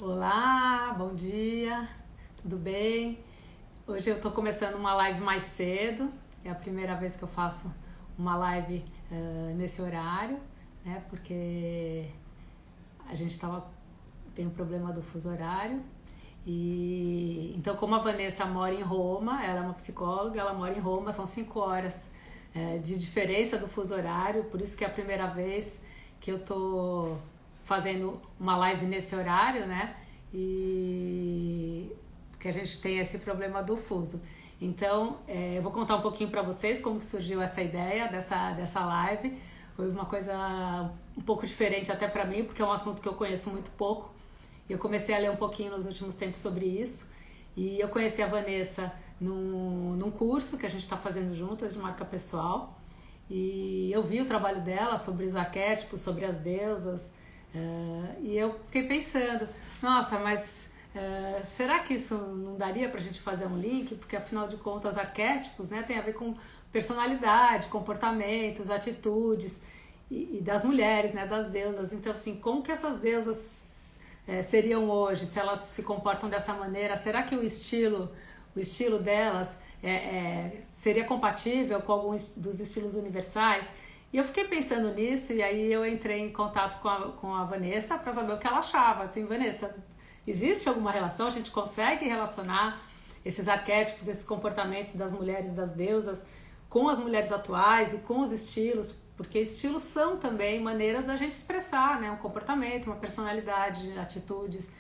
Olá, bom dia, tudo bem? Hoje eu tô começando uma live mais cedo, é a primeira vez que eu faço uma live nesse horário, né? Porque a gente tem um problema do fuso horário. E então, como a Vanessa mora em Roma, ela é uma psicóloga, ela mora em Roma, são 5 horas de diferença do fuso horário, por isso que é a primeira vez que eu tô fazendo uma live nesse horário, né? E que a gente tem esse problema do fuso. Então, eu vou contar um pouquinho para vocês como que surgiu essa ideia dessa live. Foi uma coisa um pouco diferente até para mim, porque é um assunto que eu conheço muito pouco. Eu comecei a ler um pouquinho nos últimos tempos sobre isso. E eu conheci a Vanessa num curso que a gente está fazendo juntas de marca pessoal. E eu vi o trabalho dela sobre os arquétipos, sobre as deusas. E eu fiquei pensando, nossa, mas será que isso não daria pra gente fazer um link? Porque afinal de contas, arquétipos, né, tem a ver com personalidade, comportamentos, atitudes e das mulheres, né, das deusas. Então, assim, como que essas deusas seriam hoje, se elas se comportam dessa maneira? Será que o estilo delas seria compatível com alguns dos estilos universais? E eu fiquei pensando nisso, e aí eu entrei em contato com a Vanessa para saber o que ela achava. Assim, Vanessa, existe alguma relação? A gente consegue relacionar esses arquétipos, esses comportamentos das mulheres, das deusas, com as mulheres atuais e com os estilos? Porque estilos são também maneiras da gente expressar, né? Um comportamento, uma personalidade, atitudes.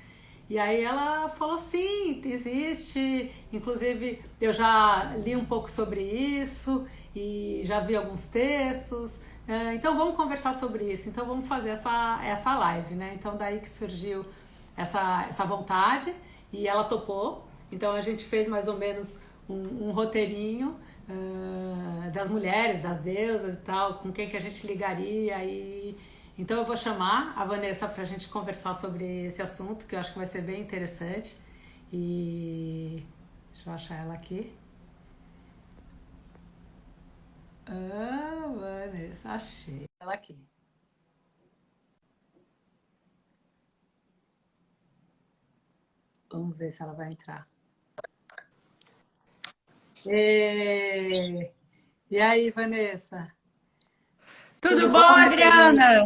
E aí ela falou, sim, existe. Inclusive, eu já li um pouco sobre isso e já vi alguns textos. Então vamos conversar sobre isso. Então vamos fazer essa live, né? Então daí que surgiu essa vontade e ela topou. Então a gente fez mais ou menos um roteirinho das mulheres, das deusas e tal, com quem que a gente ligaria. E então eu vou chamar a Vanessa para a gente conversar sobre esse assunto, que eu acho que vai ser bem interessante. E deixa eu achar ela aqui. Vanessa, achei ela aqui. Vamos ver se ela vai entrar. E aí, Vanessa? Tudo Tudo bom, bom? Adriana?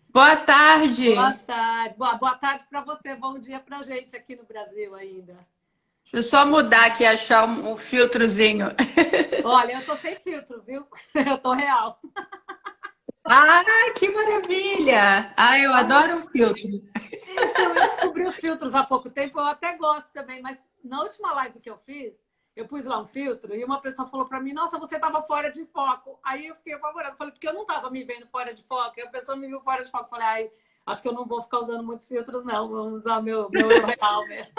Boa Boa tarde. tarde. Boa tarde para você. Bom dia para gente aqui no Brasil ainda. Deixa eu só mudar aqui, achar um filtrozinho. Olha, eu tô sem filtro, viu? Eu tô real. Ah, que maravilha! Ah, eu adoro um filtro. Então, eu descobri os filtros há pouco tempo, eu até gosto também, mas na última live que eu fiz, eu pus lá um filtro e uma pessoa falou para mim, nossa, você tava fora de foco. Aí eu fiquei apavorada, falei, porque eu não tava me vendo fora de foco, e a pessoa me viu fora de foco. Falei, ai, acho que eu não vou ficar usando muitos filtros, não, vamos usar meu eu real mesmo.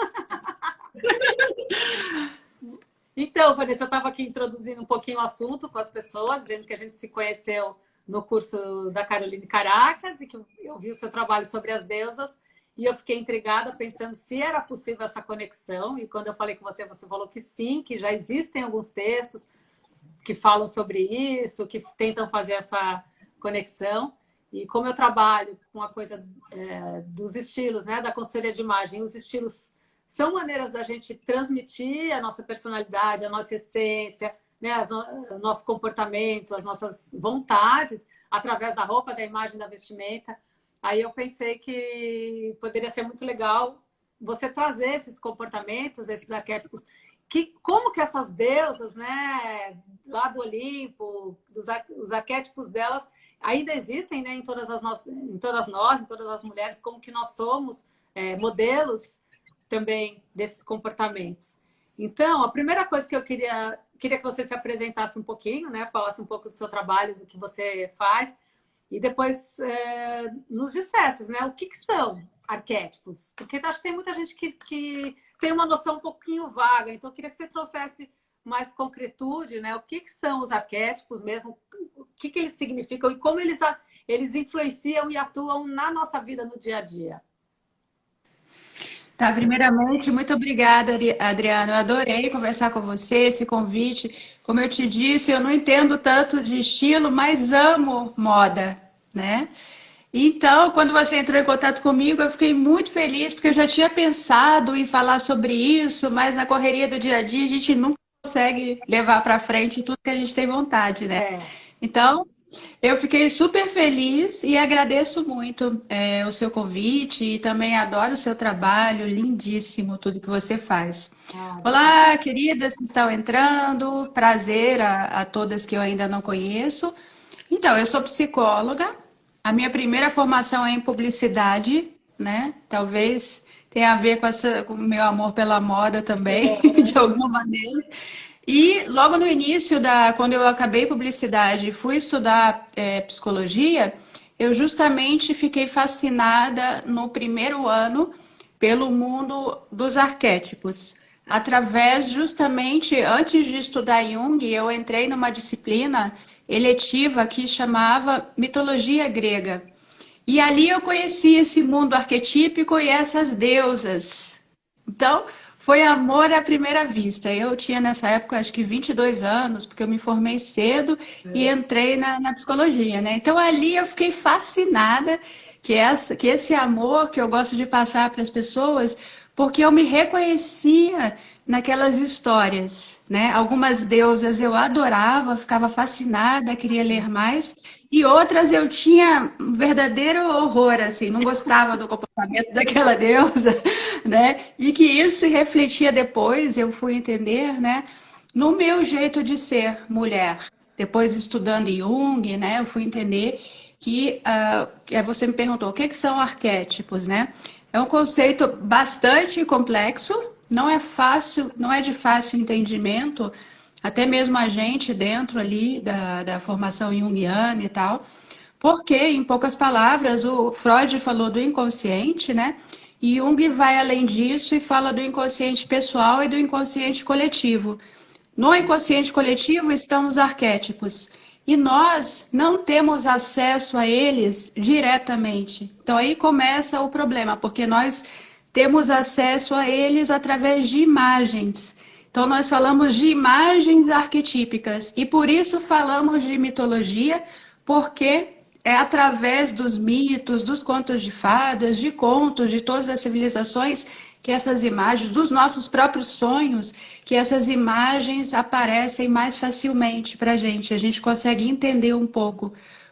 Então, Vanessa, eu estava aqui introduzindo um pouquinho o assunto com as pessoas, dizendo que a gente se conheceu no curso da Caroline Caracas e que eu vi o seu trabalho sobre as deusas e eu fiquei intrigada pensando se era possível essa conexão. E quando eu falei com você, você falou que sim, que já existem alguns textos que falam sobre isso, que tentam fazer essa conexão. E como eu trabalho com a coisa dos estilos, né, da consultoria de imagem, os estilos são maneiras da gente transmitir a nossa personalidade, a nossa essência, né, o nosso comportamento, as nossas vontades, através da roupa, da imagem, da vestimenta. Aí eu pensei que poderia ser muito legal você trazer esses comportamentos, esses arquétipos, como que essas deusas, né, lá do Olimpo, os arquétipos delas ainda existem, né, em todas as mulheres, como que nós somos modelos também desses comportamentos. Então, a primeira coisa que eu queria que você se apresentasse um pouquinho, né, falasse um pouco do seu trabalho, do que você faz, e depois nos dissesse, né, o que são arquétipos, porque acho que tem muita gente que tem uma noção um pouquinho vaga, então eu queria que você trouxesse mais concretude, né, o que são os arquétipos mesmo, o que eles significam e como eles influenciam e atuam na nossa vida no dia a dia. Tá, primeiramente, muito obrigada, Adriana. Eu adorei conversar com você, esse convite. Como eu te disse, eu não entendo tanto de estilo, mas amo moda, né? Então, quando você entrou em contato comigo, eu fiquei muito feliz, porque eu já tinha pensado em falar sobre isso, mas na correria do dia a dia a gente nunca consegue levar para frente tudo que a gente tem vontade, né? É. Então, eu fiquei super feliz e agradeço muito o seu convite e também adoro o seu trabalho, lindíssimo tudo que você faz. Ah, Olá, queridas que estão entrando, prazer a todas que eu ainda não conheço. Então, eu sou psicóloga, a minha primeira formação é em publicidade, né? Talvez tenha a ver com o meu amor pela moda também, de alguma maneira. E logo no início quando eu acabei publicidade e fui estudar psicologia, eu justamente fiquei fascinada no primeiro ano pelo mundo dos arquétipos. Através, justamente, antes de estudar Jung, eu entrei numa disciplina eletiva que chamava mitologia grega. E ali eu conheci esse mundo arquetípico e essas deusas. Então, foi amor à primeira vista. Eu tinha nessa época acho que 22 anos, porque eu me formei cedo e é. entrei na psicologia, né? Então ali eu fiquei fascinada que esse amor que eu gosto de passar para as pessoas, porque eu me reconhecia naquelas histórias, né? Algumas deusas eu adorava, ficava fascinada, queria ler mais, e outras eu tinha um verdadeiro horror, assim, não gostava do comportamento daquela deusa, né? E que isso se refletia depois, eu fui entender, né? No meu jeito de ser mulher. Depois estudando Jung, né? Eu fui entender que você me perguntou o que são arquétipos, né? É um conceito bastante complexo, não é fácil, não é de fácil entendimento, até mesmo a gente dentro ali da formação junguiana e tal, porque, em poucas palavras, o Freud falou do inconsciente, né? E Jung vai além disso e fala do inconsciente pessoal e do inconsciente coletivo. No inconsciente coletivo estão os arquétipos. E nós não temos acesso a eles diretamente. Então aí começa o problema, porque nós temos acesso a eles através de imagens. Então nós falamos de imagens arquetípicas e por isso falamos de mitologia, porque é através dos mitos, dos contos de fadas, de contos de todas as civilizações que essas imagens, dos nossos próprios sonhos, que essas imagens aparecem mais facilmente para a gente. A gente consegue entender um pouco,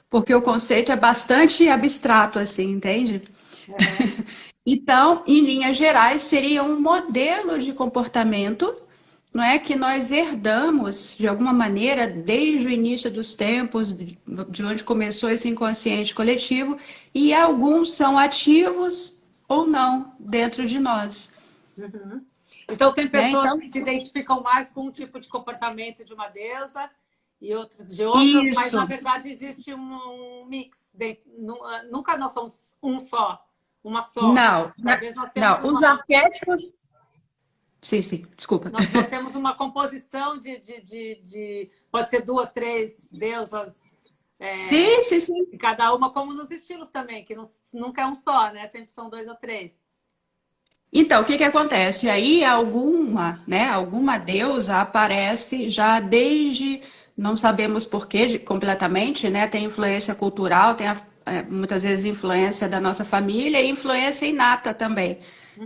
porque o conceito é bastante abstrato, assim, entende? Aham. Então, em linhas gerais, seria um modelo de comportamento, não é que nós herdamos de alguma maneira desde o início dos tempos, de onde começou esse inconsciente coletivo, e alguns são ativos ou não dentro de nós, Uhum. Então, tem né? pessoas Então, que se identificam mais com um tipo de comportamento de uma deusa e outros de outros, mas na isso. verdade existe um mix. Nunca nós somos um só, uma só. Não, Talvez nós temos não, os uma, arquétipos. Sim, sim, desculpa. nós temos uma composição pode ser duas, três deusas, Sim, é, sim, sim. e cada uma como nos estilos também, que nunca é um só, né? Sempre são dois ou três. Então, o que que acontece? Aí alguma deusa aparece já desde, não sabemos por quê, completamente, né? Tem influência cultural, muitas vezes influência da nossa família e influência inata também,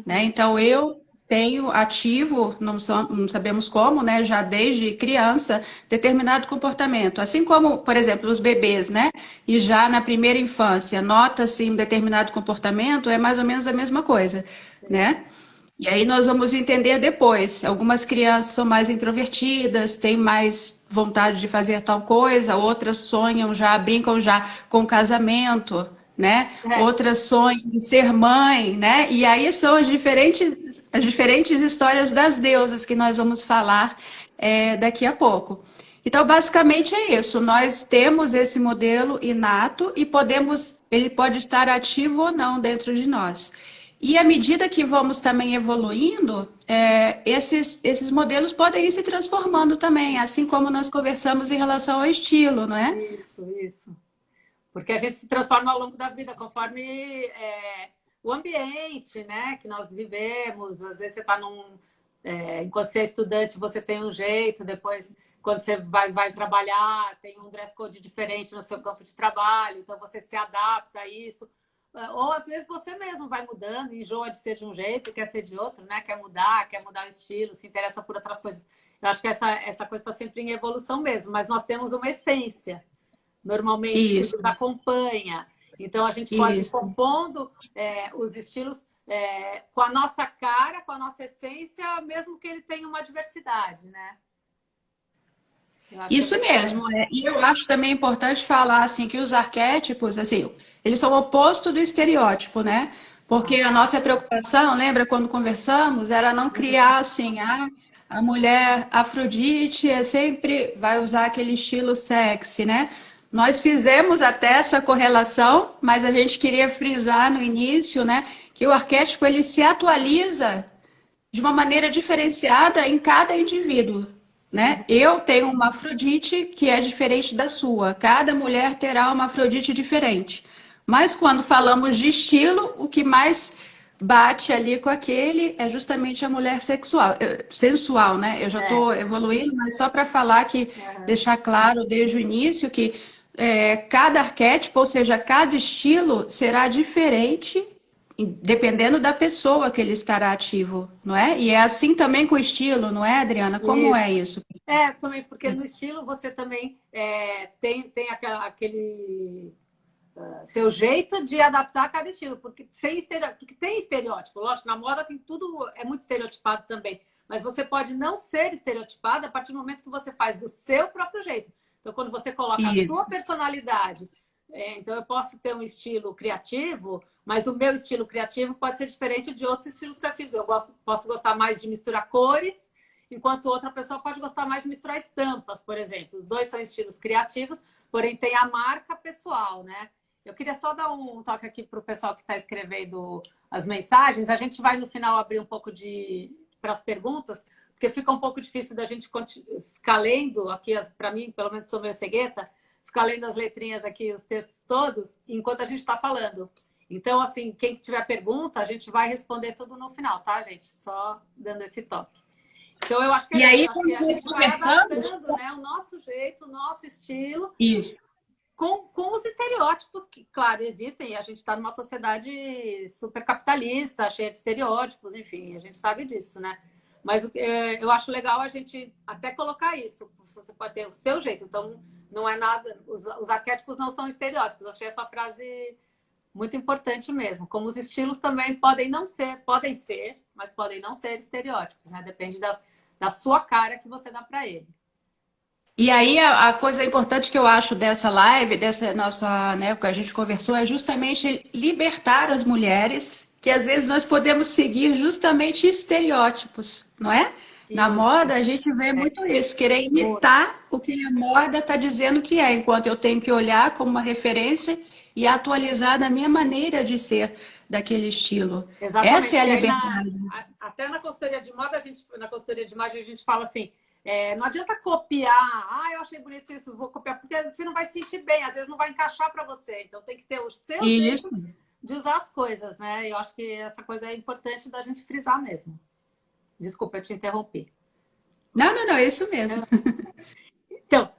né? Uhum. Então, eu tenho ativo, não sabemos como, né? Já desde criança, determinado comportamento. Assim como, por exemplo, os bebês, né? E já na primeira infância, nota-se um determinado comportamento, é mais ou menos a mesma coisa, né? E aí nós vamos entender depois. Algumas crianças são mais introvertidas, têm mais vontade de fazer tal coisa, outras sonham já, brincam já com casamento, né? É. Outras sonham em ser mãe, né? E aí são as diferentes histórias das deusas que nós vamos falar daqui a pouco. Então, basicamente é isso. Nós temos esse modelo inato e ele pode estar ativo ou não dentro de nós. E à medida que vamos também evoluindo, esses modelos podem ir se transformando também, assim como nós conversamos em relação ao estilo, não é? Isso. Porque a gente se transforma ao longo da vida, conforme o ambiente, né, que nós vivemos. Às vezes você está enquanto você é estudante, você tem um jeito, depois, quando você vai trabalhar, tem um dress code diferente no seu campo de trabalho, então você se adapta a isso. Ou às vezes você mesmo vai mudando, enjoa de ser de um jeito, quer ser de outro, né? Quer mudar o estilo, se interessa por outras coisas. Eu acho que essa coisa está sempre em evolução mesmo, mas nós temos uma essência, normalmente, que Isso, nos acompanha. Então a gente pode ir isso. compondo os estilos com a nossa cara, com a nossa essência, mesmo que ele tenha uma diversidade, né? Eu acho que é Isso muito mesmo, legal. é. E eu acho também importante falar assim que os arquétipos, assim, eles são o oposto do estereótipo, né? Porque a nossa preocupação, lembra quando conversamos, era não criar assim, a mulher Afrodite sempre vai usar aquele estilo sexy, né? Nós fizemos até essa correlação, mas a gente queria frisar no início, né, que o arquétipo ele se atualiza de uma maneira diferenciada em cada indivíduo, né? Eu tenho uma Afrodite que é diferente da sua. Cada mulher terá uma Afrodite diferente. Mas quando falamos de estilo, o que mais bate ali com aquele é justamente a mulher sexual, sensual, né? Eu já É, estou evoluindo, mas só para falar que aham. deixar claro desde o início que cada arquétipo, ou seja, cada estilo será diferente dependendo da pessoa que ele estará ativo, não é? E é assim também com o estilo, não é, Adriana? Como é Isso. isso? Também, porque no estilo você também tem aquele seu jeito de adaptar a cada estilo, porque tem estereótipo, lógico, na moda tem tudo, é muito estereotipado também, mas você pode não ser estereotipado a partir do momento que você faz do seu próprio jeito. Então, quando você coloca a sua Isso, personalidade, então eu posso ter um estilo criativo, mas o meu estilo criativo pode ser diferente de outros estilos criativos. Posso gostar mais de misturar cores, enquanto outra pessoa pode gostar mais de misturar estampas, por exemplo. Os dois são estilos criativos, porém tem a marca pessoal, né? Eu queria só dar um toque aqui para o pessoal que está escrevendo as mensagens. A gente vai no final abrir um pouco para as perguntas, porque fica um pouco difícil da gente ficar lendo aqui, para mim, pelo menos sou meio cegueta, ficar lendo as letrinhas aqui, os textos todos, enquanto a gente está falando. Então, assim, quem tiver pergunta, a gente vai responder tudo no final, tá, gente? Só dando esse toque. Então, eu acho que e é isso. aí, Acho que quando a nós gente vai conversamos, adaptando, né, o nosso jeito, o nosso estilo, isso. com os estereótipos que, claro, existem. E a gente está numa sociedade super capitalista, cheia de estereótipos, enfim, a gente sabe disso, né? Mas eu acho legal a gente até colocar isso. Você pode ter o seu jeito. Então, não é nada... Os arquétipos não são estereótipos. Eu achei essa frase muito importante mesmo. Como os estilos também podem ser, mas podem não ser estereótipos, né? Depende da sua cara que você dá para ele. E aí, a coisa importante que eu acho dessa live, dessa nossa, né, que a gente conversou, é justamente libertar as mulheres, que às vezes nós podemos seguir justamente estereótipos, não é? Na Isso. moda, a gente vê É, muito isso, querer muito. imitar o que a moda está dizendo que é, enquanto eu tenho que olhar como uma referência e atualizar da minha maneira de ser daquele estilo. Essa é Exatamente. a E aí, liberdade. até na consultoria de moda, na consultoria de imagem, a gente fala assim: não adianta copiar. Ah, eu achei bonito isso, vou copiar, porque você não vai se sentir bem, às vezes não vai encaixar para você. Então, tem que ter o seu jeito Isso. de usar as coisas, né? E eu acho que essa coisa é importante da gente frisar mesmo. Desculpa, eu te interrompi. Não, não, não, é isso mesmo. Então,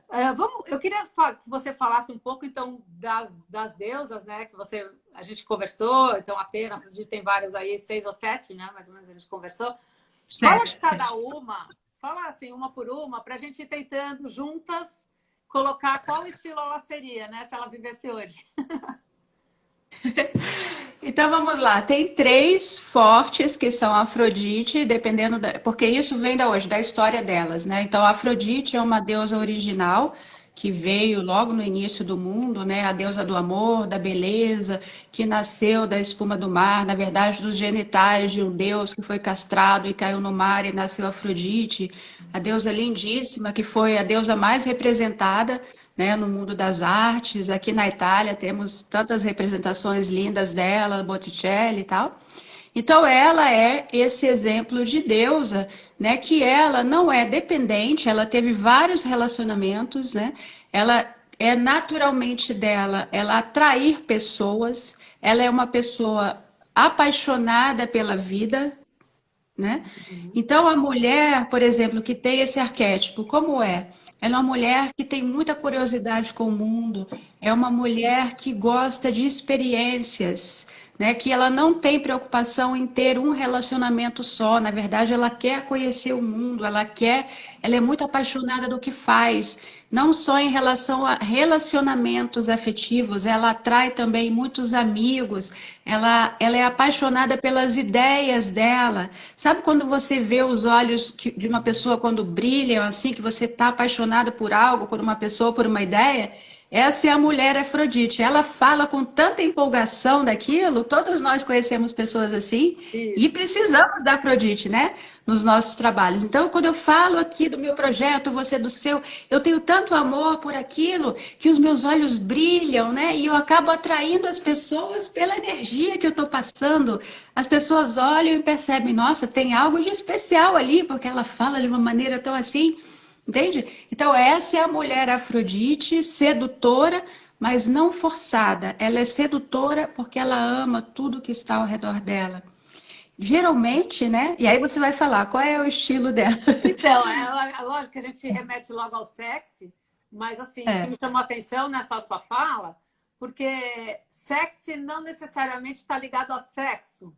eu queria que você falasse um pouco então das deusas, né? A gente conversou, então Atena, acredito que tem várias aí, 6 ou 7, né? Mais ou menos a gente conversou. Fala de Certo. cada uma, fala assim, uma por uma, para a gente ir tentando juntas colocar qual estilo ela seria, né? Se ela vivesse hoje. Então vamos lá, tem três fortes que são Afrodite, dependendo porque isso vem da hoje, da história delas, né? Então Afrodite é uma deusa original que veio logo no início do mundo, né? A deusa do amor, da beleza, que nasceu da espuma do mar, na verdade dos genitais de um deus que foi castrado e caiu no mar e nasceu Afrodite, a deusa lindíssima que foi a deusa mais representada, né, no mundo das artes. Aqui na Itália temos tantas representações lindas dela, Botticelli e tal. Então ela é esse exemplo de deusa, né, que ela não é dependente, ela teve vários relacionamentos, né? Ela é naturalmente dela, ela atrair pessoas, ela é uma pessoa apaixonada pela vida, né? Então, a mulher, por exemplo, que tem esse arquétipo, como é? Ela é uma mulher que tem muita curiosidade com o mundo, é uma mulher que gosta de experiências, né? Que ela não tem preocupação em ter um relacionamento só, na verdade, ela quer conhecer o mundo, ela é muito apaixonada do que faz, não só em relação a relacionamentos afetivos, ela atrai também muitos amigos, ela é apaixonada pelas ideias dela. Sabe quando você vê os olhos de uma pessoa quando brilham, assim, que você está apaixonado por algo, por uma pessoa, por uma ideia? Essa é a mulher Afrodite. Ela fala com tanta empolgação daquilo, todos nós conhecemos pessoas assim, e Isso. precisamos da Afrodite, né? Nos nossos trabalhos. Então, quando eu falo aqui do meu projeto, você do seu, eu tenho tanto amor por aquilo que os meus olhos brilham, né? E eu acabo atraindo as pessoas pela energia que eu estou passando. As pessoas olham e percebem, nossa, tem algo de especial ali, porque ela fala de uma maneira tão assim. Entende? Então, essa é a mulher Afrodite, sedutora, mas não forçada. Ela é sedutora porque ela ama tudo que está ao redor dela. Geralmente, né? E aí você vai falar qual é o estilo dela. Então, lógico que a gente remete logo ao sexy, mas assim, o que É, me chamou a atenção nessa sua fala, porque sexy não necessariamente está ligado a sexo.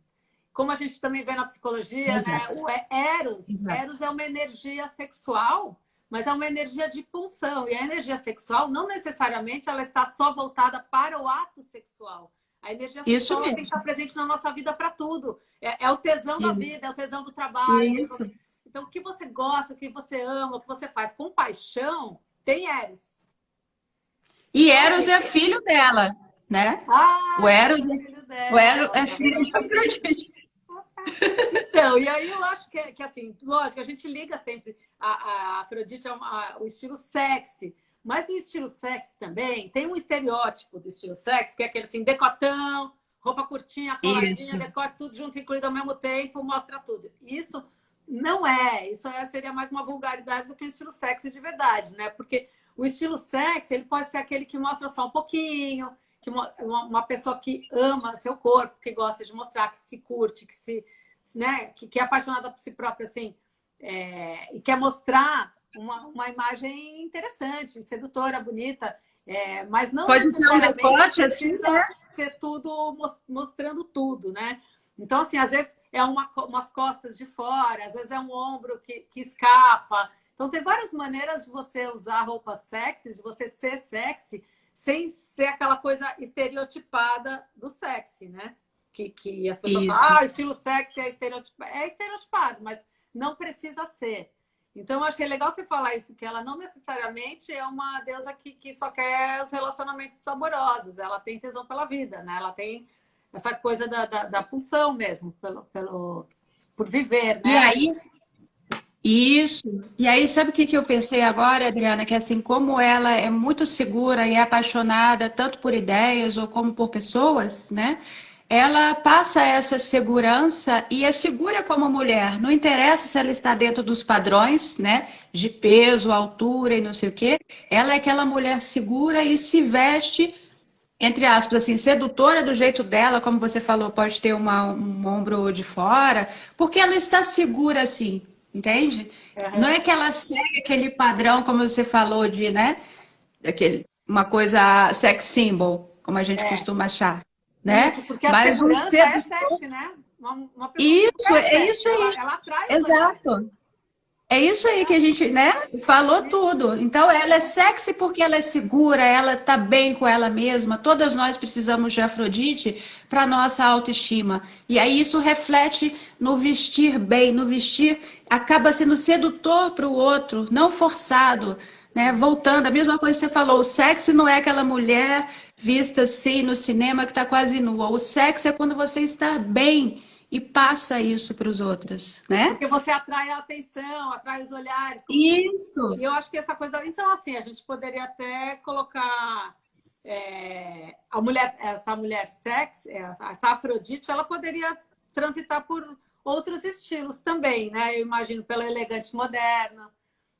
Como a gente também vê na psicologia, né? exato, O Eros. exato. Eros é uma energia sexual, mas é uma energia de pulsão. E a energia sexual não necessariamente ela está só voltada para o ato sexual. A energia Isso sexual ela tem que estar mesmo. presente na nossa vida para tudo. É o tesão da Isso. vida, é o tesão do trabalho. Isso. Então, o que você gosta, o que você ama, o que você faz com paixão, tem Eros. E Então, Eros assim, é filho dela, né? O Eros Eros é é, filho o Eros dela. é filho de Afrodite. Então, e aí eu acho que assim, lógico, a gente liga sempre a Afrodite o estilo sexy, mas o estilo sexy também tem um estereótipo do estilo sexy, que é aquele assim, decotão, roupa curtinha, coladinha, Isso, decote, tudo junto, incluído ao mesmo tempo, mostra tudo. Isso não seria mais uma vulgaridade do que o estilo sexy de verdade, né? Porque o estilo sexy, ele pode ser aquele que mostra só um pouquinho, que uma pessoa que ama seu corpo, que gosta de mostrar, que se curte, né, que é apaixonada por si própria, assim, e quer mostrar uma imagem interessante, sedutora, bonita, mas não pode ter um necessariamente decote assim, né? precisa ser tudo mostrando tudo, né? Então, assim, às vezes é umas costas de fora, às vezes é um ombro que escapa. Então, tem várias maneiras de você usar roupas sexy, de você ser sexy, sem ser aquela coisa estereotipada do sexy, né? Que as pessoas falam, Isso. o estilo sexy é estereotipado, mas não precisa ser. Então, eu achei legal você falar isso, que ela não necessariamente é uma deusa que só quer os relacionamentos amorosos, ela tem tesão pela vida, né? Ela tem essa coisa da pulsão mesmo, por viver, E né? aí, isso. E aí, sabe o que que eu pensei agora, Adriana? Que assim, como ela é muito segura e é apaixonada tanto por ideias ou como por pessoas, né? Ela passa essa segurança e é segura como mulher. Não interessa se ela está dentro dos padrões, né? De peso, altura e não sei o quê. Ela é aquela mulher segura e se veste entre aspas, assim, sedutora do jeito dela, como você falou, pode ter um ombro de fora, porque ela está segura assim, entende? Não Uhum. é que ela segue aquele padrão, como você falou, de, né, uma coisa sex symbol, como a gente É, costuma achar, né? isso, porque a Mas um segurança é sedutor, sexy, né? Uma pessoa segura isso, é é sexy, isso aí, ela atrai os olhares. exato. É isso aí que a gente, né, falou tudo. Então, ela é sexy porque ela é segura, ela tá bem com ela mesma. Todas nós precisamos de Afrodite para nossa autoestima. E aí isso reflete no vestir bem, no vestir acaba sendo sedutor para o outro, não forçado, né? Voltando, a mesma coisa que você falou, o sexy não é aquela mulher vista assim no cinema que está quase nua. O sexy é quando você está bem e passa isso para os outros, né? Porque você atrai a atenção, atrai os olhares, como você disse. Isso, E eu acho que essa coisa. Então, assim, a gente poderia até colocar essa mulher sexy, essa Afrodite, ela poderia transitar por outros estilos também, né? Eu imagino pela elegante moderna,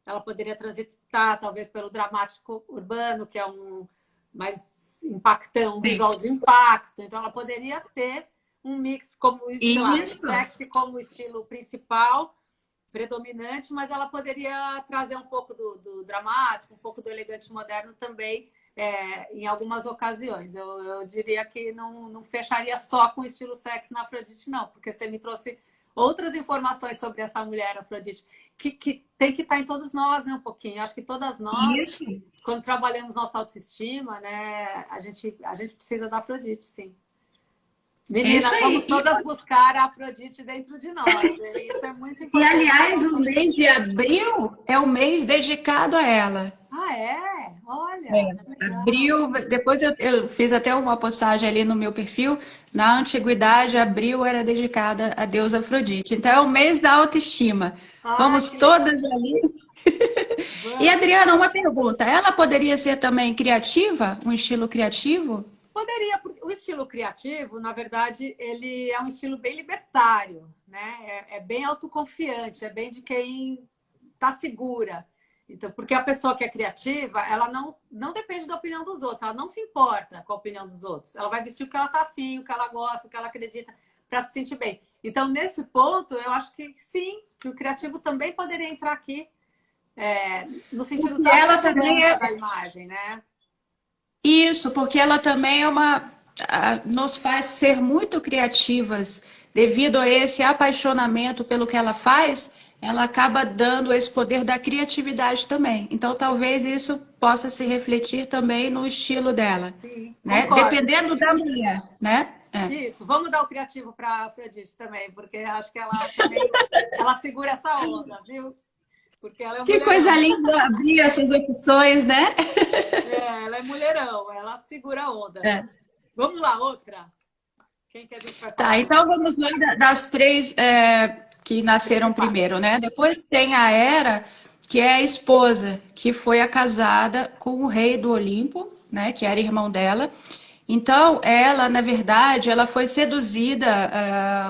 ela poderia transitar talvez pelo dramático urbano, que é um mais impactão, um sim. visual de impacto. Então, ela poderia ter um mix como, sei lá, o Isso. sexy como estilo principal, predominante, mas ela poderia trazer um pouco do dramático, um pouco do elegante moderno também, em algumas ocasiões. Eu diria que não fecharia só com o estilo sexy na Afrodite, não, porque você me trouxe outras informações sobre essa mulher Afrodite, que tem que estar em todos nós, né, um pouquinho. Acho que todas nós, Isso. quando trabalhamos nossa autoestima, né, a gente precisa da Afrodite, sim. É isso Meninas, vamos aí. todas buscar a Afrodite dentro de nós. Isso é muito importante para Aliás, o nossa mês de vida. abril é o mês dedicado a ela. Ah, é? Olha, que legal. Abril, depois eu fiz até uma postagem ali no meu perfil. Na antiguidade, abril era dedicada à deusa Afrodite. Então é o mês da autoestima. Ah, Vamos que legal. todas ali. E Vamos. Adriana, uma pergunta: ela poderia ser também criativa? Um estilo criativo? Poderia, porque o estilo criativo, na verdade, ele é um estilo bem libertário, né? É bem autoconfiante, é bem de quem está segura. Então, porque a pessoa que é criativa, ela não depende da opinião dos outros, ela não se importa com a opinião dos outros. Ela vai vestir o que ela está afim, o que ela gosta, o que ela acredita, para se sentir bem. Então, nesse ponto, eu acho que sim, que o criativo também poderia entrar aqui, no sentido Porque da ela também segurança é da imagem, né? isso, porque ela também é nos faz ser muito criativas devido a esse apaixonamento pelo que ela faz, ela acaba dando esse poder da criatividade também. Então, talvez isso possa se refletir também no estilo dela, Sim, né? concordo. Dependendo da mulher, né? É. Isso, vamos dar o criativo para a Afrodite também, porque acho que ela também ela segura essa onda, viu? Porque ela é um Que coisa mulherão. linda abrir essas opções, né? Ela é mulherão, ela segura a onda. É. Vamos lá, outra. Quem que a gente vai Tá, falar então agora? vamos lá das três que nasceram Principais. primeiro, né? Depois tem a Hera, que é a esposa, que foi a casada com o rei do Olimpo, né? Que era irmão dela. Então, ela, na verdade, ela foi seduzida,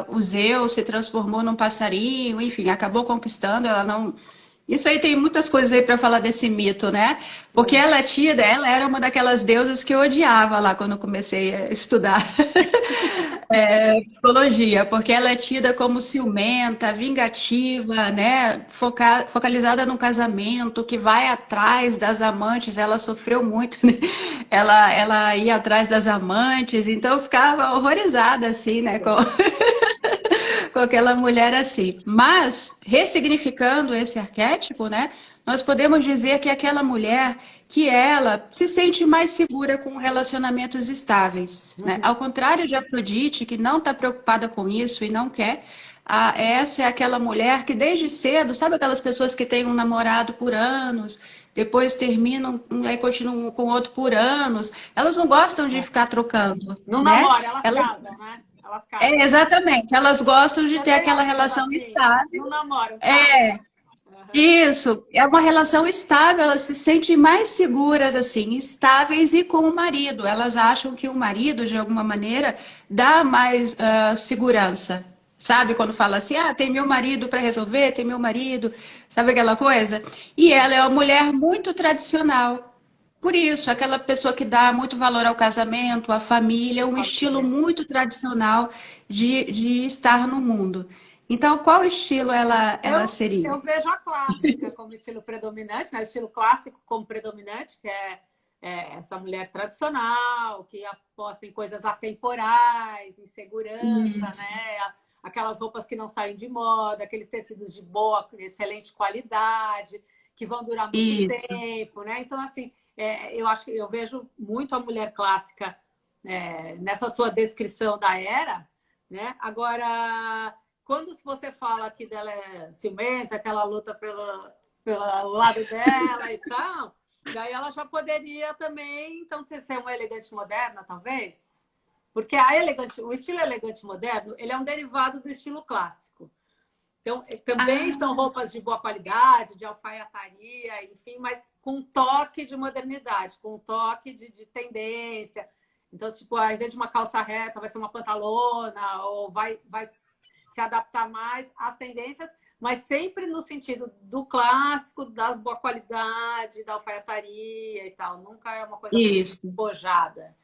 o Zeus se transformou num passarinho, enfim, acabou conquistando, ela não. Isso aí tem muitas coisas aí para falar desse mito, né? Porque É. ela é tida, ela era uma daquelas deusas que eu odiava lá quando eu comecei a estudar psicologia, porque ela é tida como ciumenta, vingativa, né? Focalizada no casamento, que vai atrás das amantes. Ela sofreu muito, né? Ela ia atrás das amantes, então eu ficava horrorizada, assim, né? Com aquela mulher assim. Mas, ressignificando esse arquétipo, né? Nós podemos dizer que aquela mulher que ela se sente mais segura com relacionamentos estáveis, né? Ao contrário de Afrodite, que não está preocupada com isso e não quer, essa é aquela mulher que desde cedo, sabe aquelas pessoas que têm um namorado por anos, depois terminam, aí continuam com outro por anos, elas não gostam de ficar trocando, Não né? namora, elas Elas casam, né? Elas casam. exatamente, elas gostam de ter Também aquela amigas relação assim, não estável. namoram, É, casam. Aham. isso, é uma relação estável, elas se sentem mais seguras, assim, estáveis e com o marido. Elas acham que o marido, de alguma maneira, dá mais segurança. Sabe quando fala assim, tem meu marido para resolver, tem meu marido, sabe aquela coisa? E ela é uma mulher muito tradicional. Por isso, aquela pessoa que dá muito valor ao casamento, à família, um estilo Família. muito tradicional de estar no mundo. Então, qual estilo ela Eu seria? vejo a clássica como estilo predominante, né? O estilo clássico como predominante, que é essa mulher tradicional, que aposta em coisas atemporais, em segurança, Isso, né? Aquelas roupas que não saem de moda, aqueles tecidos de boa, excelente qualidade, que vão durar muito isso. tempo, né? Então, assim, eu acho que eu vejo muito a mulher clássica nessa sua descrição da era, né? Agora, quando você fala que dela é ciumenta, que ela luta pelo lado dela e tal, daí ela já poderia também, então, ser uma elegante moderna, talvez? Porque o estilo elegante moderno, ele é um derivado do estilo clássico. Então, também são Ah, roupas de boa qualidade, de alfaiataria, enfim, mas com um toque de modernidade, com um toque de tendência. Então, tipo, ao invés de uma calça reta, vai ser uma pantalona, ou vai se adaptar mais às tendências, mas sempre no sentido do clássico, da boa qualidade, da alfaiataria e tal. Nunca é uma coisa muito isso. despojada.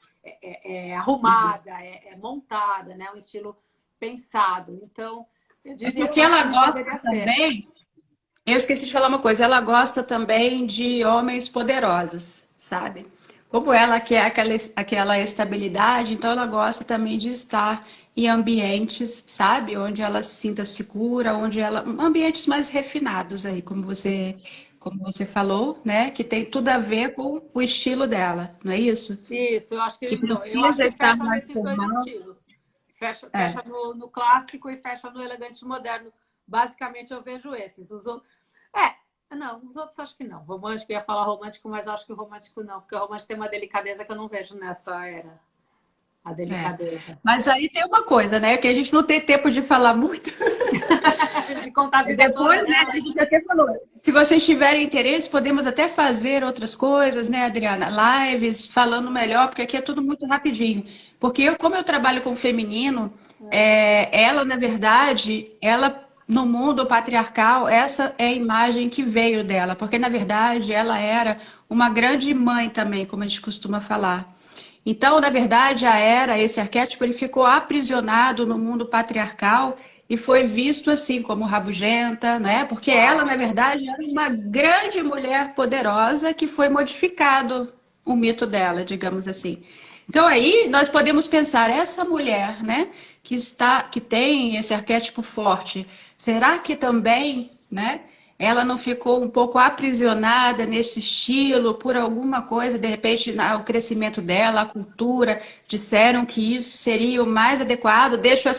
é arrumada, é montada, né? Um estilo pensado. Então, É eu porque acho ela que gosta deveria ser. também. Eu esqueci de falar uma coisa, ela gosta também de homens poderosos, sabe? Como ela quer aquela estabilidade, então ela gosta também de estar em ambientes, sabe? Onde ela se sinta segura, ambientes mais refinados aí, como você falou, né? Que tem tudo a ver com o estilo dela, não é isso? Isso, Que eu acho precisa que estar fecha mais nesses dois formal. estilos. Fecha É. no clássico e fecha no elegante moderno. Basicamente, eu vejo esses. Não, os outros acho que não. Romântico, eu ia falar romântico, mas acho que o romântico não, porque o romântico tem uma delicadeza que eu não vejo nessa era. A É. delicadeza. Mas aí tem uma coisa, né? Que a gente não tem tempo de falar muito. De contar a vida toda Depois, né, dela. a gente até falou, se vocês tiverem interesse, podemos até fazer outras coisas, né, Adriana? Lives, falando melhor, porque aqui é tudo muito rapidinho. Porque como eu trabalho com o feminino, ela, na verdade, ela, no mundo patriarcal, essa é a imagem que veio dela. Porque, na verdade, ela era uma grande mãe também, como a gente costuma falar. Então, na verdade, esse arquétipo, ele ficou aprisionado no mundo patriarcal e foi visto assim como rabugenta, né? Porque ela, na Uau. verdade, era uma grande mulher poderosa que foi modificado o mito dela, digamos assim. Então aí nós podemos pensar essa mulher, né, que tem esse arquétipo forte, será que também, né, ela não ficou um pouco aprisionada nesse estilo por alguma coisa, de repente, o crescimento dela, a cultura, disseram que isso seria o mais adequado? Deixa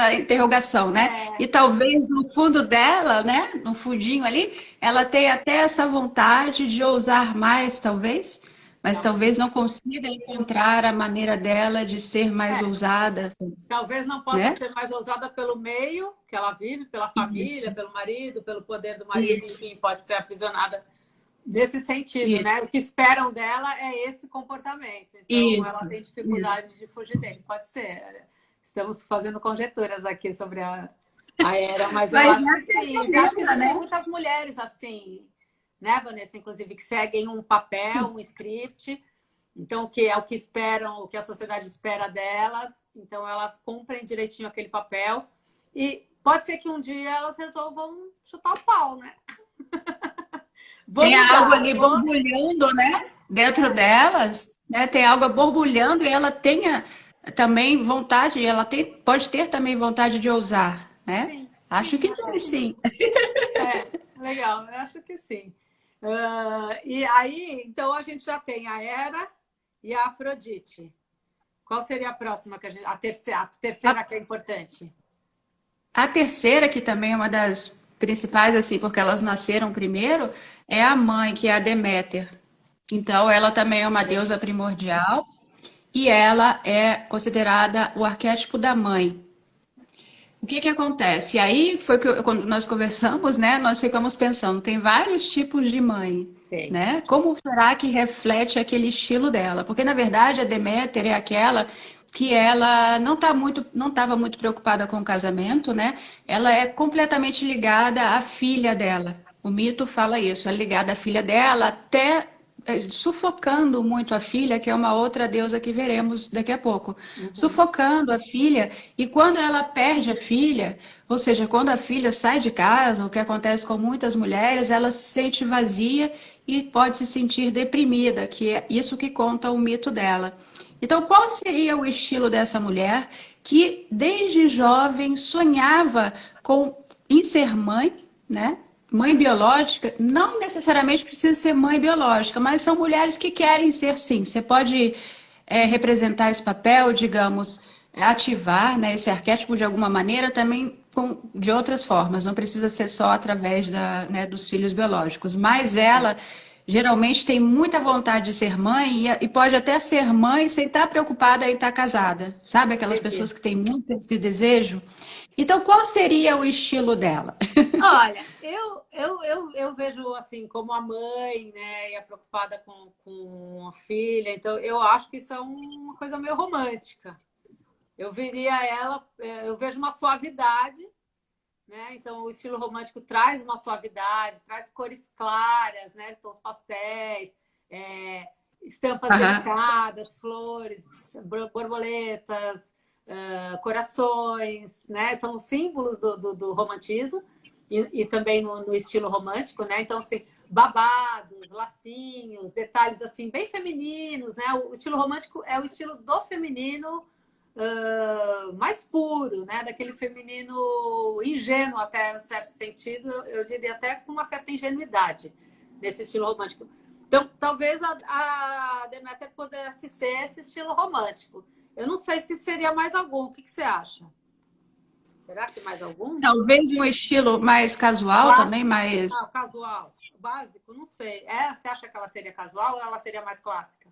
a interrogação, né? É, E talvez no fundo dela, né, no fundinho ali, ela tenha até essa vontade de ousar mais, talvez, mas talvez não consiga encontrar a maneira dela de ser mais é. ousada, Talvez não possa né? ser mais ousada pelo meio que ela vive, pela família, Isso, pelo marido, pelo poder do marido, isso, enfim, pode ser aprisionada nesse sentido, isso, né? O que esperam dela é esse comportamento. Então, ela isso, tem isso. dificuldade de fugir dele. Pode ser. Estamos fazendo conjecturas aqui sobre a era, mas eu Mas acho que essa é a sim. Eu acho que venda, existem né? muitas mulheres assim, né, Vanessa? Inclusive, que seguem um papel, Sim. um script. Então, que é o que esperam, o que a sociedade espera delas. Então, elas cumprem direitinho aquele papel. E pode ser que um dia elas resolvam chutar o pau, né? Vou Tem algo mudar, ali vou. borbulhando, né? Dentro É, delas, né? Tem algo borbulhando e ela tenha também vontade, pode ter também vontade de ousar, né? Acho sim, que acho que tem, sim. sim. Legal, eu acho que sim. E aí, então a gente já tem a Hera e a Afrodite. Qual seria a próxima que a A, terceira que é importante? a terceira, que também é uma das principais, assim, porque elas nasceram primeiro, é a mãe, que é a Deméter. Então, ela também é uma deusa primordial e ela é considerada o arquétipo da mãe. O que que acontece? E aí foi quando nós conversamos, né? Nós ficamos pensando, tem vários tipos de mãe, Tem. né? Como será que reflete aquele estilo dela? Porque na verdade a Deméter é aquela que ela não estava muito preocupada com o casamento, né? Ela é completamente ligada à filha dela. O mito fala isso, é ligada à filha dela até sufocando muito a filha, que é uma outra deusa que veremos daqui a pouco. Uhum. Sufocando a filha, e quando ela perde a filha, ou seja, quando a filha sai de casa, o que acontece com muitas mulheres, ela se sente vazia e pode se sentir deprimida, que é isso que conta o mito dela. Então, qual seria o estilo dessa mulher que desde jovem sonhava em ser mãe, né? Mãe biológica não necessariamente precisa ser mãe biológica, mas são mulheres que querem ser sim. Você pode representar esse papel, digamos, ativar, né, esse arquétipo de alguma maneira também de outras formas. Não precisa ser só através né, dos filhos biológicos. Mas ela geralmente tem muita vontade de ser mãe e pode até ser mãe sem estar preocupada em estar casada. Sabe aquelas Entendi. pessoas que têm muito esse desejo? Então, qual seria o estilo dela? Olha, eu vejo assim como a mãe, né, e é preocupada com a filha, então eu acho que isso é uma coisa meio romântica. Eu veria ela, eu vejo uma suavidade, né? Então o estilo romântico traz uma suavidade, traz cores claras, né? Tons pastéis, é, estampas Aham. delicadas, flores, borboletas, corações, né? São os símbolos do romantismo e também no estilo romântico, né? Então, assim, babados, lacinhos, detalhes assim bem femininos, né? O estilo romântico é o estilo do feminino mais puro, né? Daquele feminino ingênuo até em certo sentido, eu diria até com uma certa ingenuidade nesse estilo romântico. Então, talvez a Deméter pudesse ser esse estilo romântico. Eu não sei se seria mais algum. O que você acha? Será que mais algum? Talvez um estilo mais casual também, Clássico? Ah, mais. casual. Básico? Não sei. É? Você acha que ela seria casual ou ela seria mais clássica?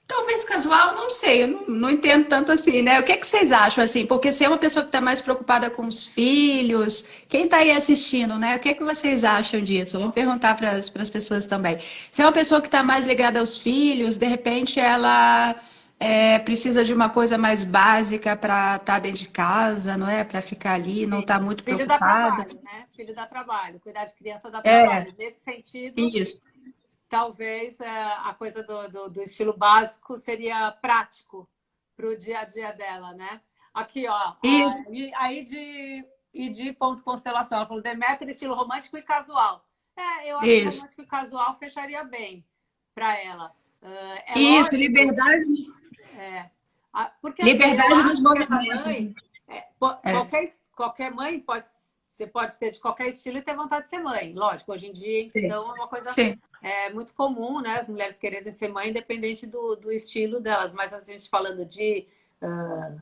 Talvez casual, não sei, eu não entendo tanto assim, né? O que é que vocês acham assim? Porque se é uma pessoa que está mais preocupada com os filhos, quem está aí assistindo, né? O que é que vocês acham disso? Vamos perguntar para as pessoas também. Se é uma pessoa que está mais ligada aos filhos, de repente ela precisa de uma coisa mais básica para estar dentro de casa, não é? Para ficar ali, não Sim. estar muito Filho dá preocupada. trabalho, né? Filho dá trabalho. Cuidar de criança dá É, trabalho. Nesse sentido, isso. talvez a coisa do estilo básico seria prático para o dia a dia dela, né? Aqui, ó, Isso, e de ponto constelação. Ela falou Deméter, estilo romântico e casual. Eu acho que isso. romântico e casual fecharia bem para ela. É Isso, lógico, liberdade, porque assim, eu liberdade nos acho que essa movimentos. mãe, É, qualquer mãe pode, você pode ter de qualquer estilo e ter vontade de ser mãe. Lógico, hoje em dia, sim, então, é uma coisa sim. muito comum, né? As mulheres quererem ser mãe, independente do estilo delas. Mas a gente falando de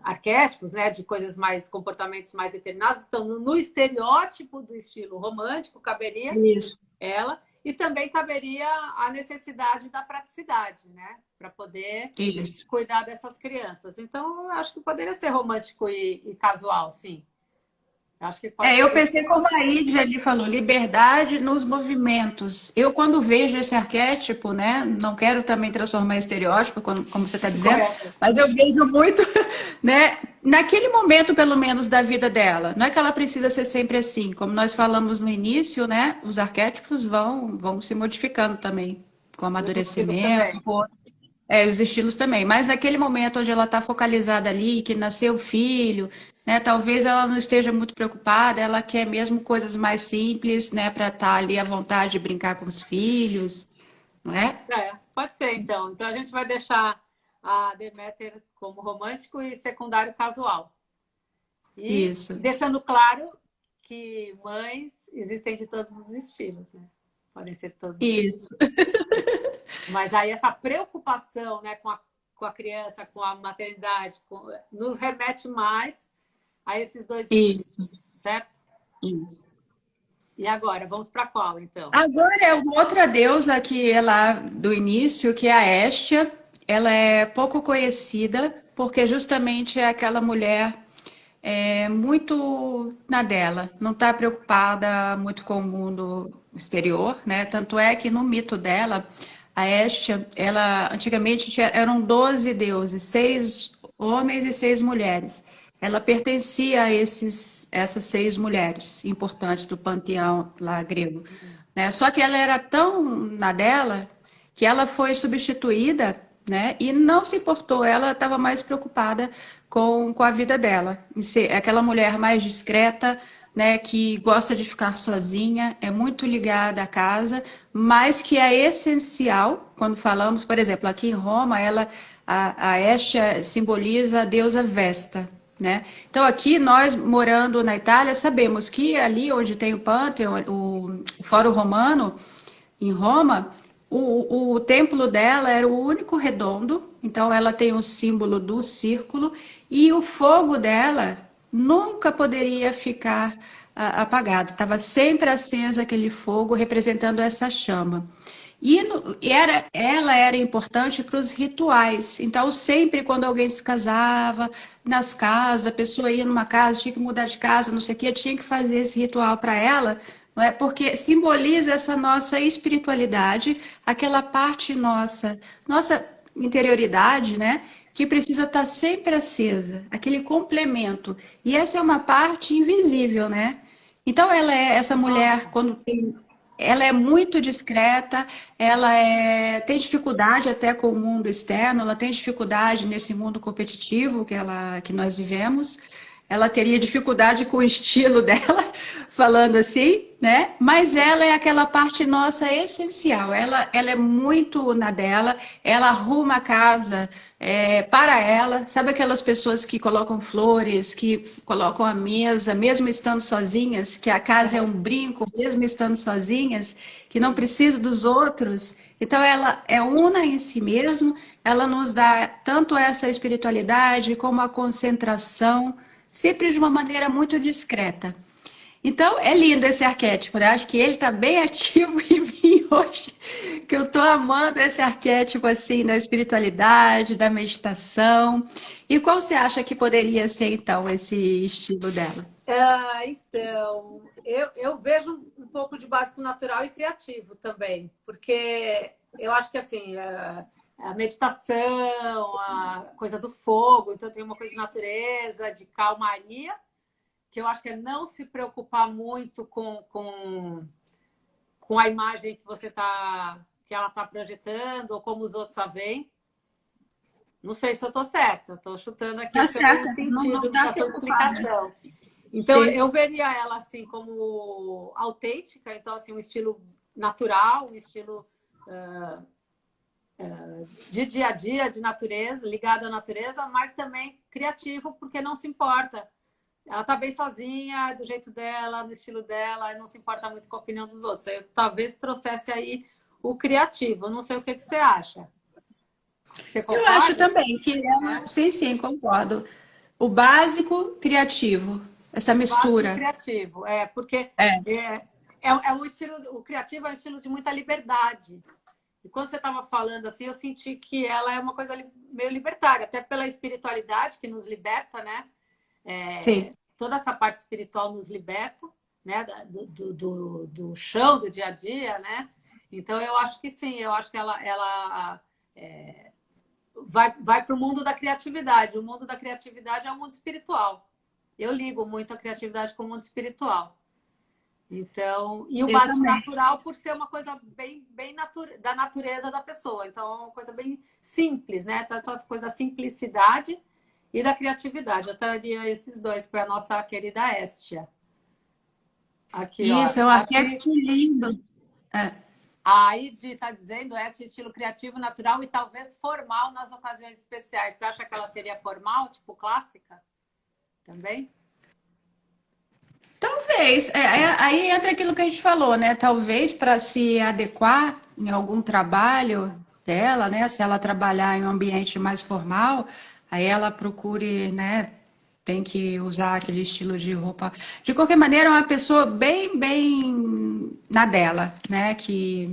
arquétipos, né? De coisas mais, comportamentos mais determinados. Então, no estereótipo do estilo romântico, caberia Isso, ela, e também caberia a necessidade da praticidade, né? Para poder isso. cuidar dessas crianças. Então, eu acho que poderia ser romântico e casual, sim. Eu acho que pode Eu ser. pensei como a Lídia ali falou, liberdade nos movimentos. Eu, quando vejo esse arquétipo, né, não quero também transformar em estereótipo, como você está dizendo, Correto. mas eu vejo muito, né, naquele momento, pelo menos, da vida dela. Não é que ela precisa ser sempre assim, como nós falamos no início, né, os arquétipos vão se modificando também, com E os estilos amadurecimento, também. os estilos também. Mas naquele momento onde ela está focalizada ali, que nasceu o filho, né? Talvez ela não esteja muito preocupada, ela quer mesmo coisas mais simples, né? Para estar ali à vontade de brincar com os filhos, não é? Pode ser, então. Então, a gente vai deixar a Deméter como romântico e secundário casual. E Isso, deixando claro que mães existem de todos os estilos, né? Podem ser de todos os estilos. isso, Mas aí essa preocupação, né, com a criança, com a maternidade, nos remete mais a esses dois estilos, isso, certo? isso. E agora, vamos para qual, então? Agora é uma outra deusa que é lá do início, que é a Hestia. Ela é pouco conhecida porque justamente é aquela mulher muito na dela, não está preocupada muito com o mundo exterior, né? Tanto é que no mito dela, a Hestia, ela antigamente eram 12 deuses, 6 homens e 6 mulheres. Ela pertencia a essas 6 mulheres importantes do panteão lá grego, né? Só que ela era tão na dela que ela foi substituída, né? E não se importou, ela estava mais preocupada com a vida dela, em ser aquela mulher mais discreta, né? Que gosta de ficar sozinha, é muito ligada à casa, mas que é essencial quando falamos, por exemplo, aqui em Roma, a Hestia simboliza a deusa Vesta, né? Então, aqui nós morando na Itália, sabemos que ali onde tem o Pantheon, o Fórum Romano, em Roma, o templo dela era o único redondo, então ela tem o símbolo do círculo, e o fogo dela nunca poderia ficar apagado, estava sempre acesa aquele fogo representando essa chama. Ela era importante para os rituais. Então, sempre quando alguém se casava, nas casas, a pessoa ia numa casa, tinha que mudar de casa, não sei o que, tinha que fazer esse ritual para ela, não é? Porque simboliza essa nossa espiritualidade, aquela parte nossa interioridade, né? Que precisa estar sempre acesa, aquele complemento. E essa é uma parte invisível, né? Então, ela é essa mulher, Nossa, quando tem. ela é muito discreta, tem dificuldade até com o mundo externo, ela tem dificuldade nesse mundo competitivo que nós vivemos. Ela teria dificuldade com o estilo dela, falando assim, né? Mas ela é aquela parte nossa essencial. Ela é muito na dela, ela arruma a casa para ela. Sabe aquelas pessoas que colocam flores, que colocam a mesa, mesmo estando sozinhas, que a casa é um brinco, mesmo estando sozinhas, que não Sim. precisa dos outros. Então ela é una em si mesma, ela nos dá tanto essa espiritualidade como a concentração sempre de uma maneira muito discreta. Então, é lindo esse arquétipo, né? Acho que ele está bem ativo em mim hoje, que eu estou amando esse arquétipo, assim, da espiritualidade, da meditação. E qual você acha que poderia ser, então, esse estilo dela? Então, eu vejo um pouco de básico natural e criativo também, porque eu acho que assim, a meditação, a coisa do fogo, então tem uma coisa de natureza, de calmaria, que eu acho que é não se preocupar muito com a imagem que que ela está projetando ou como os outros a veem. Não sei se eu estou certa, estou chutando aqui Tá pelo certa, não sentido está da tua preocupada. explicação. Então, Sim. eu veria ela assim como autêntica, então assim um estilo natural, um estilo de dia a dia, de natureza, ligado à natureza, mas também criativo, porque não se importa. Ela está bem sozinha, do jeito dela, no estilo dela, e não se importa muito com a opinião dos outros. Eu talvez trouxesse aí o criativo. Não sei o que você acha. Você Eu acho concorda? também que ela, É? sim, sim, concordo. O básico criativo, essa O básico mistura. criativo, porque É, é um estilo, o criativo é um estilo de muita liberdade. E quando você estava falando assim, eu senti que ela é uma coisa meio libertária, até pela espiritualidade que nos liberta, né? sim. Toda essa parte espiritual nos liberta, né? Do chão, do dia a dia, né? Então eu acho que sim, eu acho que ela vai para o mundo da criatividade. O mundo da criatividade é o mundo espiritual. Eu ligo muito a criatividade com o mundo espiritual. Então, e o Eu básico também. natural por ser uma coisa bem da natureza da pessoa. Então, é uma coisa bem simples, né? Tanto as coisas da simplicidade e da criatividade. Eu traria esses dois para a nossa querida Estia. Aqui, ó. Isso, é um Aqui, arquétipo lindo. É. a Aide está dizendo Estia estilo criativo, natural e talvez formal nas ocasiões especiais. Você acha que ela seria formal, tipo clássica? Também? Talvez. Aí entra aquilo que a gente falou, né? Talvez para se adequar em algum trabalho dela, né? Se ela trabalhar em um ambiente mais formal, aí ela procure, né? Tem que usar aquele estilo de roupa. De qualquer maneira, é uma pessoa bem na dela, né? Que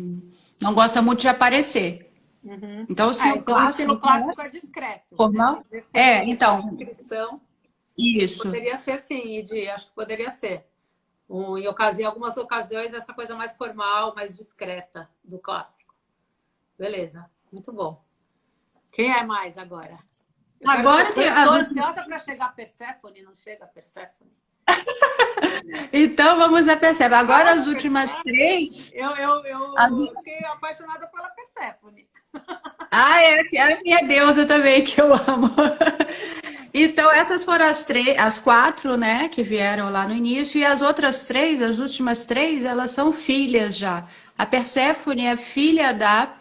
não gosta muito de aparecer. Uhum. Então, se o Então o estilo clássico é clássico é discreto. formal, Nessa então, descrição, isso. poderia ser sim, Edi, acho que poderia ser. Em algumas ocasiões, essa coisa mais formal, mais discreta do clássico. Beleza, muito bom. Quem é mais agora? Agora tem Eu as tô últimas. ansiosa para chegar a Perséfone, não chega a Perséfone? Então vamos a Percebe. Agora Ai, as últimas Perséfone! três. As... Eu fiquei apaixonada pela Perséfone. Ah, é a minha deusa também que eu amo. Então, essas foram as quatro, né, que vieram lá no início, e as outras três, as últimas três, elas são filhas já. A Perséfone é filha da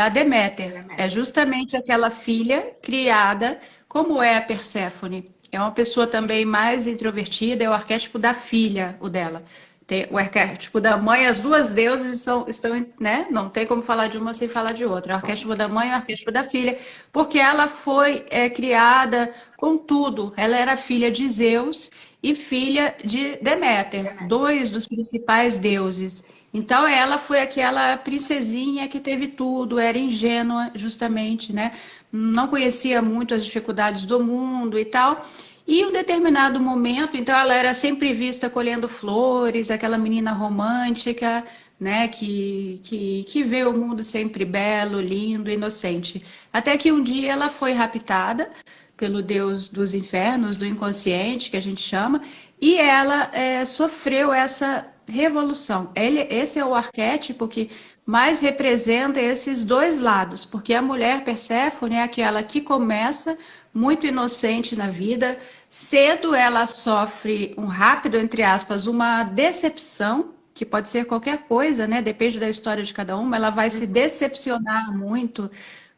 Deméter. É Deméter. justamente aquela filha criada, como é a Perséfone. É uma pessoa também mais introvertida, é o arquétipo da filha, o dela. Tem o arquétipo da mãe, as duas deusas estão, né? Não tem como falar de uma sem falar de outra. O arquétipo da mãe e o arquétipo da filha, porque ela foi criada com tudo. Ela era filha de Zeus e filha de Deméter, Deméter. dois dos principais deuses. Então ela foi aquela princesinha que teve tudo, era ingênua, justamente, né? Não conhecia muito as dificuldades do mundo e tal. E em um determinado momento, então ela era sempre vista colhendo flores, aquela menina romântica, né, que vê o mundo sempre belo, lindo, inocente. Até que um dia ela foi raptada pelo deus dos infernos, do inconsciente, que a gente chama, e ela sofreu essa revolução. Esse é o arquétipo que mais representa esses dois lados, porque a mulher Perséfone é aquela que começa muito inocente na vida, cedo ela sofre um rápido, entre aspas, uma decepção, que pode ser qualquer coisa, né? Depende da história de cada uma, ela vai se decepcionar muito,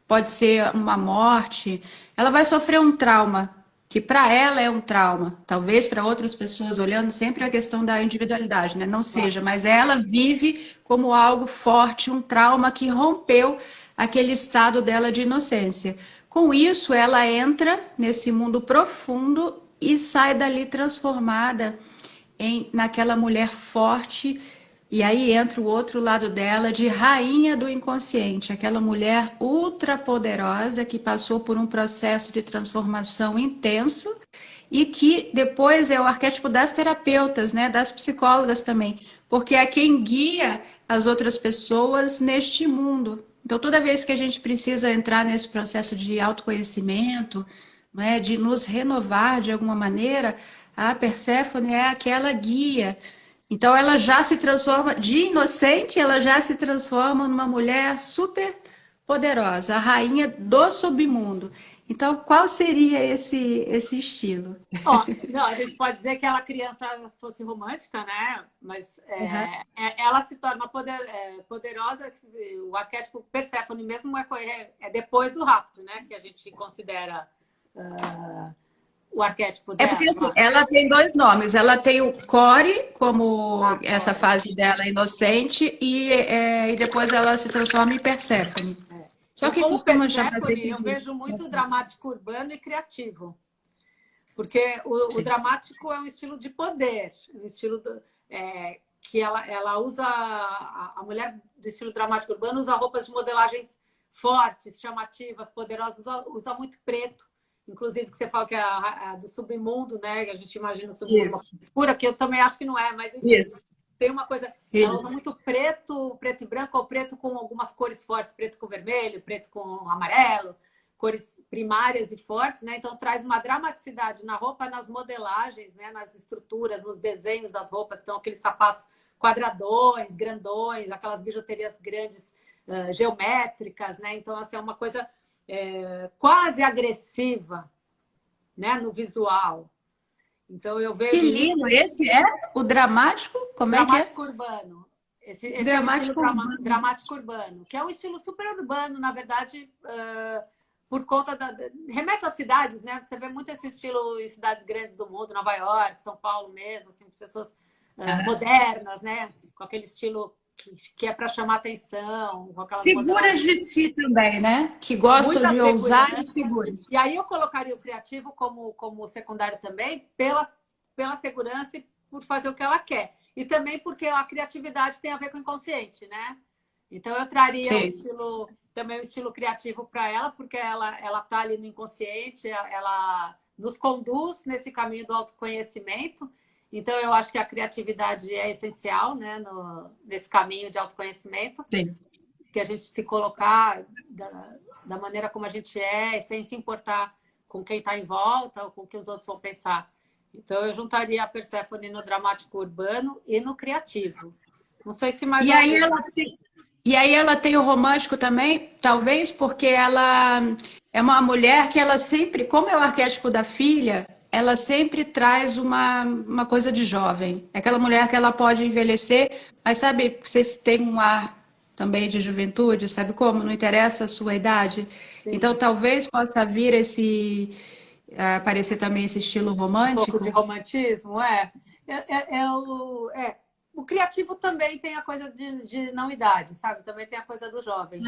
pode ser uma morte, ela vai sofrer um trauma, que para ela é um trauma. Talvez para outras pessoas, olhando sempre a questão da individualidade, né? Não seja, mas ela vive como algo forte, um trauma que rompeu aquele estado dela de inocência. Com isso, ela entra nesse mundo profundo e sai dali transformada naquela mulher forte. E aí entra o outro lado dela de rainha do inconsciente, aquela mulher ultra poderosa que passou por um processo de transformação intenso e que depois é o arquétipo das terapeutas, né, das psicólogas também, porque é quem guia as outras pessoas neste mundo. Então, toda vez que a gente precisa entrar nesse processo de autoconhecimento, né, de nos renovar de alguma maneira, a Perséfone é aquela guia. Então ela já se transforma de inocente, ela já se transforma numa mulher super poderosa, a rainha do submundo. Então, qual seria esse estilo? Ó, não, a gente pode dizer que ela criança fosse romântica, né? Mas Uhum. ela se torna poderosa, o arquétipo Perséfone mesmo é depois do rapto, né? Que a gente considera o arquétipo É dela. porque assim, ela tem dois nomes. Ela tem o Core, como essa Agora. fase dela inocente, e depois ela se transforma em Perséfone. Só Eu, que como costumam chamar Perséfone, sempre eu de vejo muito Perséfone. dramático urbano e criativo. Porque o Sim. dramático é um estilo de poder, um estilo que ela usa, a mulher do estilo dramático urbano usa roupas de modelagens fortes, chamativas, poderosas, usa muito preto. Inclusive, que você fala que é a do submundo, né? Que a gente imagina o submundo uma coisa Isso, escura, que eu também acho que não é, mas enfim, isso, tem uma coisa. Ela usa isso. muito preto, preto e branco, ou preto com algumas cores fortes, preto com vermelho, preto com amarelo, cores primárias e fortes, né? Então traz uma dramaticidade na roupa, nas modelagens, né? Nas estruturas, nos desenhos das roupas, então aqueles sapatos quadradões, grandões, aquelas bijuterias grandes, geométricas, né? Então assim, é uma coisa quase agressiva, né? No visual. Então eu Que vejo isso. lindo! Esse é o dramático? Como é que é? Dramático urbano. Esse é o estilo Dramático urbano. dramático urbano, que é um estilo super urbano, na verdade, por conta remete às cidades, né? Você vê muito esse estilo em cidades grandes do mundo, Nova York, São Paulo mesmo, assim, pessoas modernas, né? Com aquele estilo que é para chamar atenção, com aquelas Seguras modelagens. de si também, né? Que gostam Muita de ousar e segurança. seguras. E aí eu colocaria o criativo como secundário também, pela segurança e por fazer o que ela quer. E também porque a criatividade tem a ver com o inconsciente, né? Então eu traria Sim. também o estilo criativo para ela, porque ela está ali no inconsciente, ela nos conduz nesse caminho do autoconhecimento. Então eu acho que a criatividade é essencial, né, nesse caminho de autoconhecimento, Sim. que a gente se colocar da maneira como a gente é, sem se importar com quem está em volta ou com o que os outros vão pensar. Então, eu juntaria a Perséfone no dramático urbano e no criativo. Não sei se mais E aí algum. ela tem, e aí ela tem o romântico também, talvez porque ela é uma mulher que ela sempre, como é o arquétipo da filha, ela sempre traz uma coisa de jovem. É aquela mulher que ela pode envelhecer, mas sabe, você tem um ar também de juventude, sabe como? Não interessa a sua idade. Então Sim, talvez possa vir aparecer também esse estilo um pouco de romântico. romantismo, é. O criativo também tem a coisa de não idade, sabe? Também tem a coisa do jovem.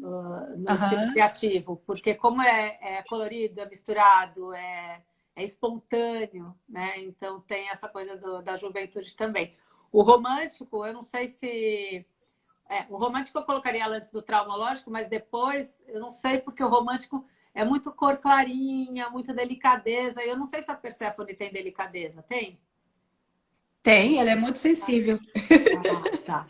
No estilo Aham. criativo, porque como é colorido, é misturado, é espontâneo, né? Então tem essa coisa da juventude também. O romântico, eu não sei se. O romântico eu colocaria ela antes do traumalógico, mas depois, eu não sei, porque o romântico é muito cor clarinha, muita delicadeza. Eu não sei se a Perséfone tem delicadeza. Tem? Tem, ela é muito sensível. Ah, tá.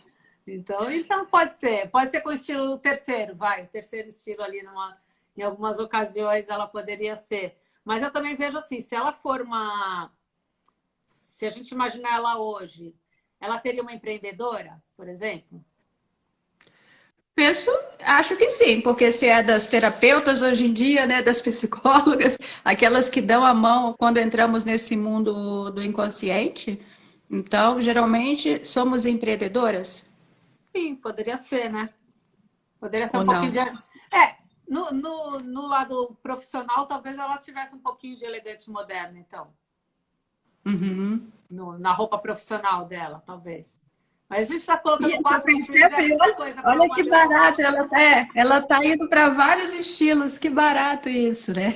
Então pode ser. Pode ser com o estilo terceiro, vai. O terceiro estilo ali em algumas ocasiões ela poderia ser. Mas eu também vejo assim, se ela for uma. Se a gente imaginar ela hoje, Ela seria uma empreendedora, por exemplo? Penso, acho que sim, porque se é das terapeutas hoje em dia, né, das psicólogas, aquelas que dão a mão quando entramos nesse mundo do inconsciente, então geralmente somos empreendedoras Sim, poderia ser, né? Poderia ser ou um pouquinho não? de. No lado profissional, talvez ela tivesse um pouquinho de elegante moderno, então. Uhum. Na roupa profissional dela, talvez. Mas a gente está E colocando essa quatro vestidos, já é percebe, muita olha, coisa para olha uma que pessoa. barato, ela tá indo para vários estilos, que barato isso, né?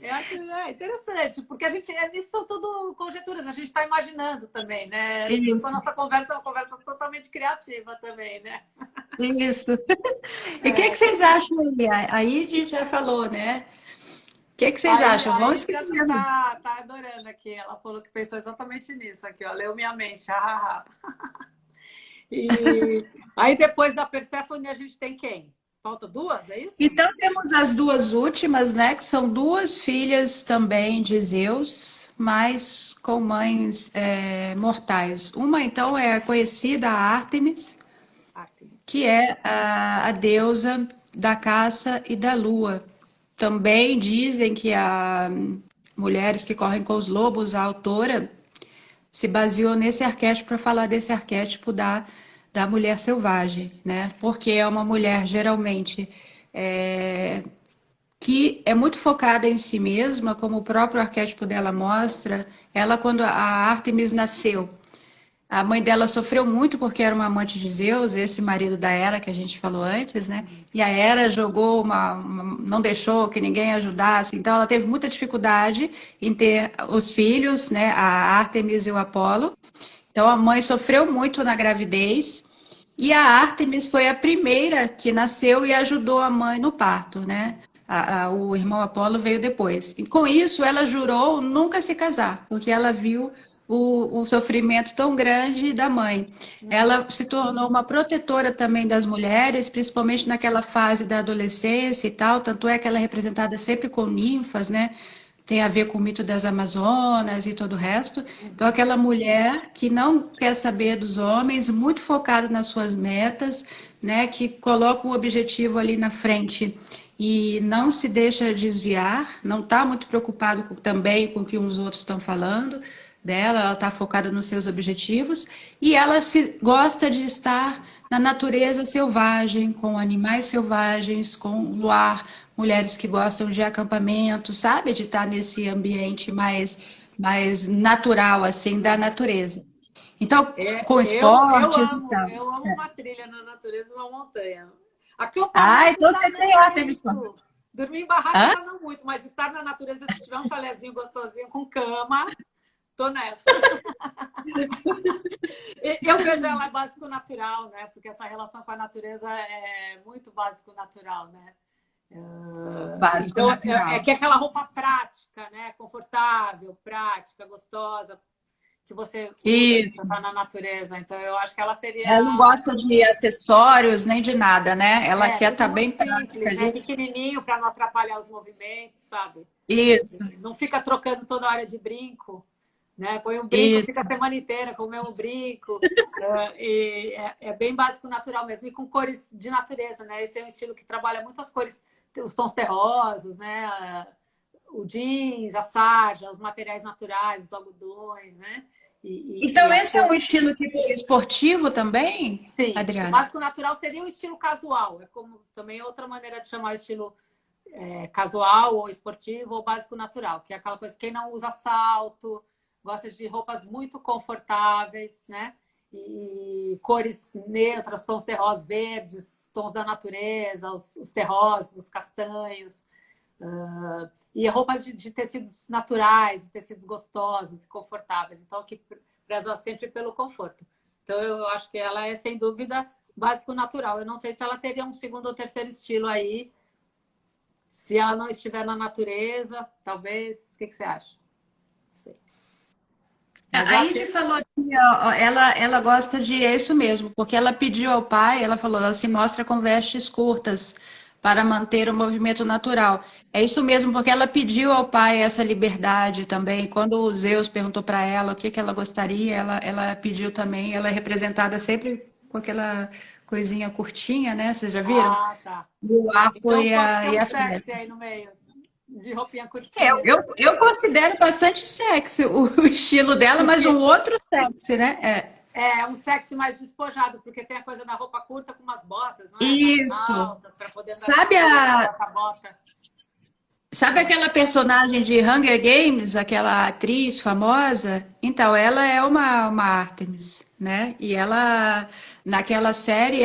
Eu acho interessante, porque isso são tudo conjecturas, a gente está imaginando também, né? Por isso a Isso, nossa conversa é uma conversa totalmente criativa também, né? isso. E o que É, vocês acham aí? A Idy já falou, né? O que vocês aí, acham? Vão aí já escrevendo. tá adorando aqui. Ela falou que pensou exatamente nisso aqui, ó. Leu minha mente. Ah, ah, ah. E aí depois da Perséfone a gente tem quem? Falta duas, é isso? Então temos as duas últimas, né? Que são duas filhas também de Zeus, mas com mães mortais. Uma então é conhecida, a Ártemis, Artemis. que é a deusa da caça e da lua. Também dizem que a Mulheres que Correm com os Lobos, a autora, se baseou nesse arquétipo para falar desse arquétipo da mulher selvagem, né? Porque é uma mulher geralmente é, que é muito focada em si mesma, como o próprio arquétipo dela mostra. Ela, quando a Artemis nasceu, a mãe dela sofreu muito porque era uma amante de Zeus, esse marido da Hera que a gente falou antes, né? E a Hera jogou não deixou que ninguém ajudasse, então ela teve muita dificuldade em ter os filhos, né? A Ártemis e o Apolo. Então a mãe sofreu muito na gravidez e a Ártemis foi a primeira que nasceu e ajudou a mãe no parto, né? O irmão Apolo veio depois. E com isso, ela jurou nunca se casar, porque ela viu o sofrimento tão grande da mãe. Uhum. Ela se tornou uma protetora também das mulheres, principalmente naquela fase da adolescência e tal. Tanto é que ela é representada sempre com ninfas, né? Tem a ver com o mito das Amazonas e todo o resto. Então, Uhum. aquela mulher que não quer saber dos homens, muito focada nas suas metas, né, que coloca o objetivo ali na frente e não se deixa desviar, não está muito preocupado também com o que os outros estão falando dela, ela está focada nos seus objetivos e ela gosta de estar na natureza selvagem, com animais selvagens, com luar, mulheres que gostam de acampamento, sabe? De estar nesse ambiente mais natural, assim, da natureza. Então, com esportes e tal. Eu amo uma trilha na natureza, uma montanha. Ah, Acampamento então já você não tem Artemis. muito. Dormir em barraca Hã? já não muito, mas estar na natureza, se tiver um chalezinho gostosinho com cama, tô nessa. Eu vejo ela básico natural, né? Porque essa relação com a natureza é muito básico natural, né? Básico Então, é natural. que é aquela roupa prática, né? Confortável, prática, gostosa, que você usa quando Isso. está na natureza. Então, eu acho que ela seria Ela não gosta de acessórios nem de nada, né? Ela quer tudo estar muito bem prática simples, né? ali. Pequenininho para não atrapalhar os movimentos, sabe? Isso, Não fica trocando toda hora de brinco, né? Põe um brinco, fica a isso. semana inteira com o mesmo brinco. É bem básico, natural mesmo. E com cores de natureza, né? Esse é um estilo que trabalha muito as cores, os tons terrosos, né? O jeans, a sarja, os materiais naturais, os algodões, né? Então, A esse é cor. um estilo tipo esportivo também, Sim, o Adriana? básico natural seria o estilo casual. É como também outra maneira de chamar o estilo casual ou esportivo ou básico natural, que é aquela coisa quem não usa salto, gosta de roupas muito confortáveis, né? E cores neutras, tons terrosos, verdes, tons da natureza, os terrosos, os castanhos. E roupas de tecidos naturais, de tecidos gostosos, confortáveis. Então, que preza sempre pelo conforto. Então, eu acho que ela é, sem dúvida, básico natural. Eu não sei se ela teria um segundo ou terceiro estilo aí, se ela não estiver na natureza, talvez. O que você acha? Não sei. Mas eu A Ide acredito. falou que ó, ela gosta de é isso mesmo, porque ela pediu ao pai, ela falou, ela se mostra com vestes curtas para manter o movimento natural. É isso mesmo, porque ela pediu ao pai essa liberdade também. Quando o Zeus perguntou para ela o que que ela gostaria, ela pediu também. Ela é representada sempre com aquela coisinha curtinha, né? Vocês já viram? Ah, tá. O arco Então pode ter e um a sexy flecha. aí no meio, de roupinha Eu, curtinha. eu, eu considero bastante sexy o estilo dela, mas Porque um outro sexy, né? é um sexy mais despojado, porque tem a coisa da roupa curta com umas botas, não é? Umas Isso. altas, para poder andar na Sabe rua sem a, botar essa bota. sabe aquela personagem de Hunger Games, aquela atriz famosa? Então, ela é uma Artemis, né? E ela, naquela série,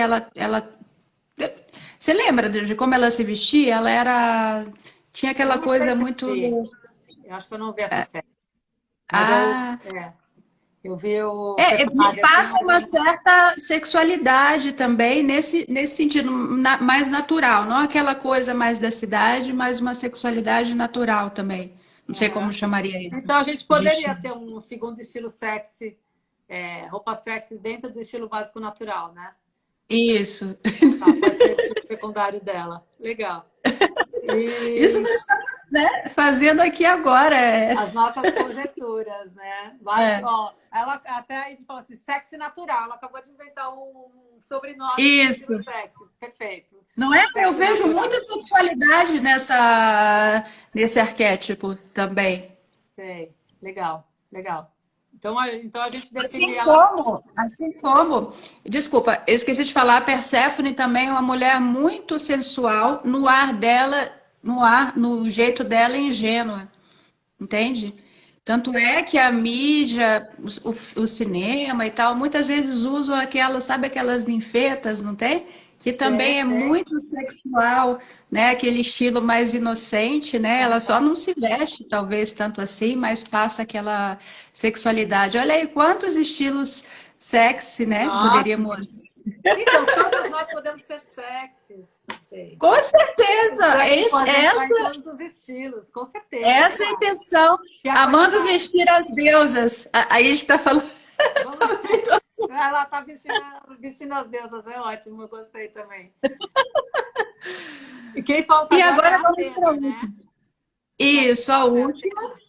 você lembra de como ela se vestia? Ela era, tinha Eu aquela não sei coisa se eu muito, vi. Eu acho que eu não vi essa série. Mas ah, eu vi o e personagem assim, passa mas eu uma não. certa sexualidade também nesse sentido mais natural, não aquela coisa mais da cidade, mas uma sexualidade natural também. Não sei como Aham. chamaria isso. Então a gente De poderia estilo. ter um segundo estilo sexy, roupa sexy dentro do estilo básico natural, né? Isso. Tá, pode ser o estilo secundário dela. Legal. Isso E nós estamos, né, fazendo aqui agora. as nossas conjecturas, né? Vários, É. ó, ela até a gente falou assim, sexy natural. Ela acabou de inventar um sobrenome para o estilo Isso. sexy. Perfeito. Não é? Eu Sexy vejo natural. muita sexualidade nesse arquétipo também. Sei. Legal, legal. Então a gente define Assim ela. como, assim como, desculpa, eu esqueci de falar, a Perséfone também é uma mulher muito sensual no ar dela, no jeito dela ingênua, entende? Tanto é que a mídia, o cinema e tal, muitas vezes usam aquelas, sabe aquelas ninfetas, não tem? Que também Sei, é sei. muito sexual, né? Aquele estilo mais inocente, né? Ela só Aham. não se veste, talvez, tanto assim, mas passa aquela sexualidade. Olha aí quantos estilos sexy, né? Nossa. Poderíamos. Então, todas nós podemos ser sexys, Com gente. O certeza! sexy pode entrar em Essa, todos os estilos, com certeza, essa eu é a acho. intenção. Que é a coisa Amando da. vestir as deusas. Aí a gente está falando. Vamos... Ela tá vestindo as deusas, é ótimo, eu gostei também. E quem falta E agora é agora a vamos para a Atena, né? última. Quem Isso, a falta é a última. Atena.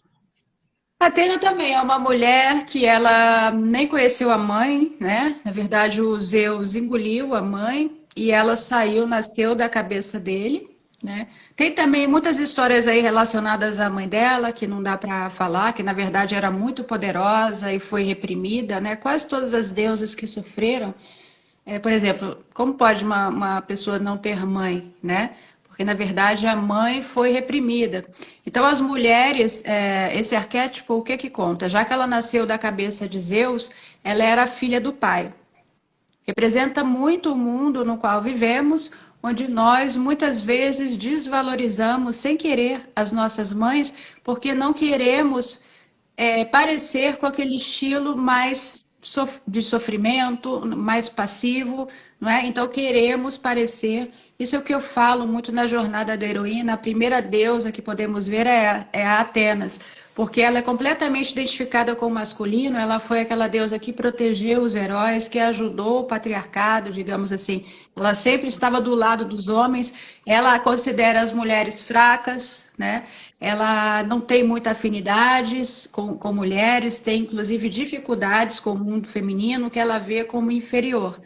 A Atena também é uma mulher que ela nem conheceu a mãe, né? Na verdade, o Zeus engoliu a mãe e ela saiu, nasceu da cabeça dele, né? Tem também muitas histórias aí relacionadas à mãe dela que não dá para falar, que na verdade era muito poderosa e foi reprimida, né? Quase todas as deusas que sofreram por exemplo, como pode uma pessoa não ter mãe, né? Porque, na verdade, a mãe foi reprimida. Então, as mulheres, esse arquétipo, o que que conta? Já que ela nasceu da cabeça de Zeus, ela era a filha do pai. Representa muito o mundo no qual vivemos, onde nós muitas vezes desvalorizamos sem querer as nossas mães, porque não queremos parecer com aquele estilo mais de sofrimento, mais passivo, não é? Então queremos parecer. Isso é o que eu falo muito na jornada da heroína. A primeira deusa que podemos ver é a Atenas, porque ela é completamente identificada com o masculino. Ela foi aquela deusa que protegeu os heróis, que ajudou o patriarcado, digamos assim. Ela sempre estava do lado dos homens. Ela considera as mulheres fracas, né? Ela não tem muita afinidades com mulheres, tem inclusive dificuldades com o mundo feminino, que ela vê como inferior.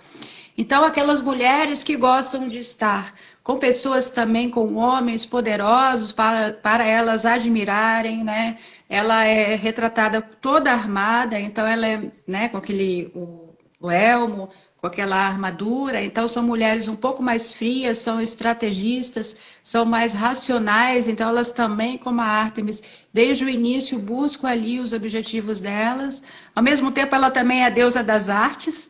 Então, aquelas mulheres que gostam de estar com pessoas também, com homens poderosos, para elas admirarem, né? Ela é retratada toda armada, então ela é, né, com o elmo, com aquela armadura. Então, são mulheres um pouco mais frias, são estrategistas, são mais racionais. Então, elas também, como a Artemis, desde o início buscam ali os objetivos delas. Ao mesmo tempo, ela também é a deusa das artes.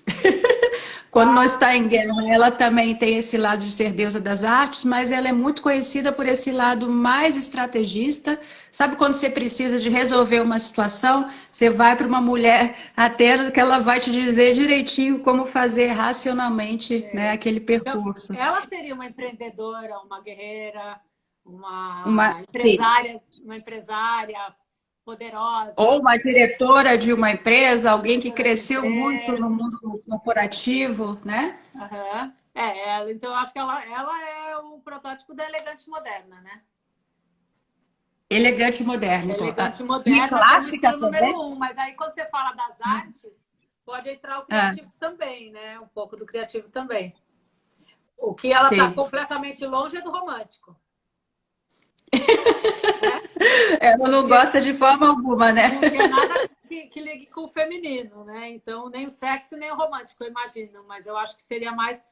Quando não Ah, está em guerra, ela também tem esse lado de ser deusa das artes, mas ela é muito conhecida por esse lado mais estrategista. Sabe quando você precisa de resolver uma situação, você vai para uma mulher até que ela vai te dizer direitinho como fazer racionalmente, né, sei. aquele Então, percurso. ela seria uma empreendedora, uma guerreira, Sim. uma empresária Ou poderosa, uma diretora de uma empresa, alguém que diretora de cresceu muito no empresa. mundo corporativo, né? Aham. Então eu acho que ela é o protótipo da elegante moderna, né? Elegante moderno, então. Elegante E moderna como clássica estilo número também? um, mas aí quando você fala das artes, pode entrar o Ah, criativo também, né? Um pouco do criativo também. O que ela está sim. completamente longe é do romântico, né? Ela não Porque gosta de forma alguma, né? não quer nada que ligue com o feminino, né? Então, nem o sexy, nem o romântico, eu imagino. Mas eu acho que seria mais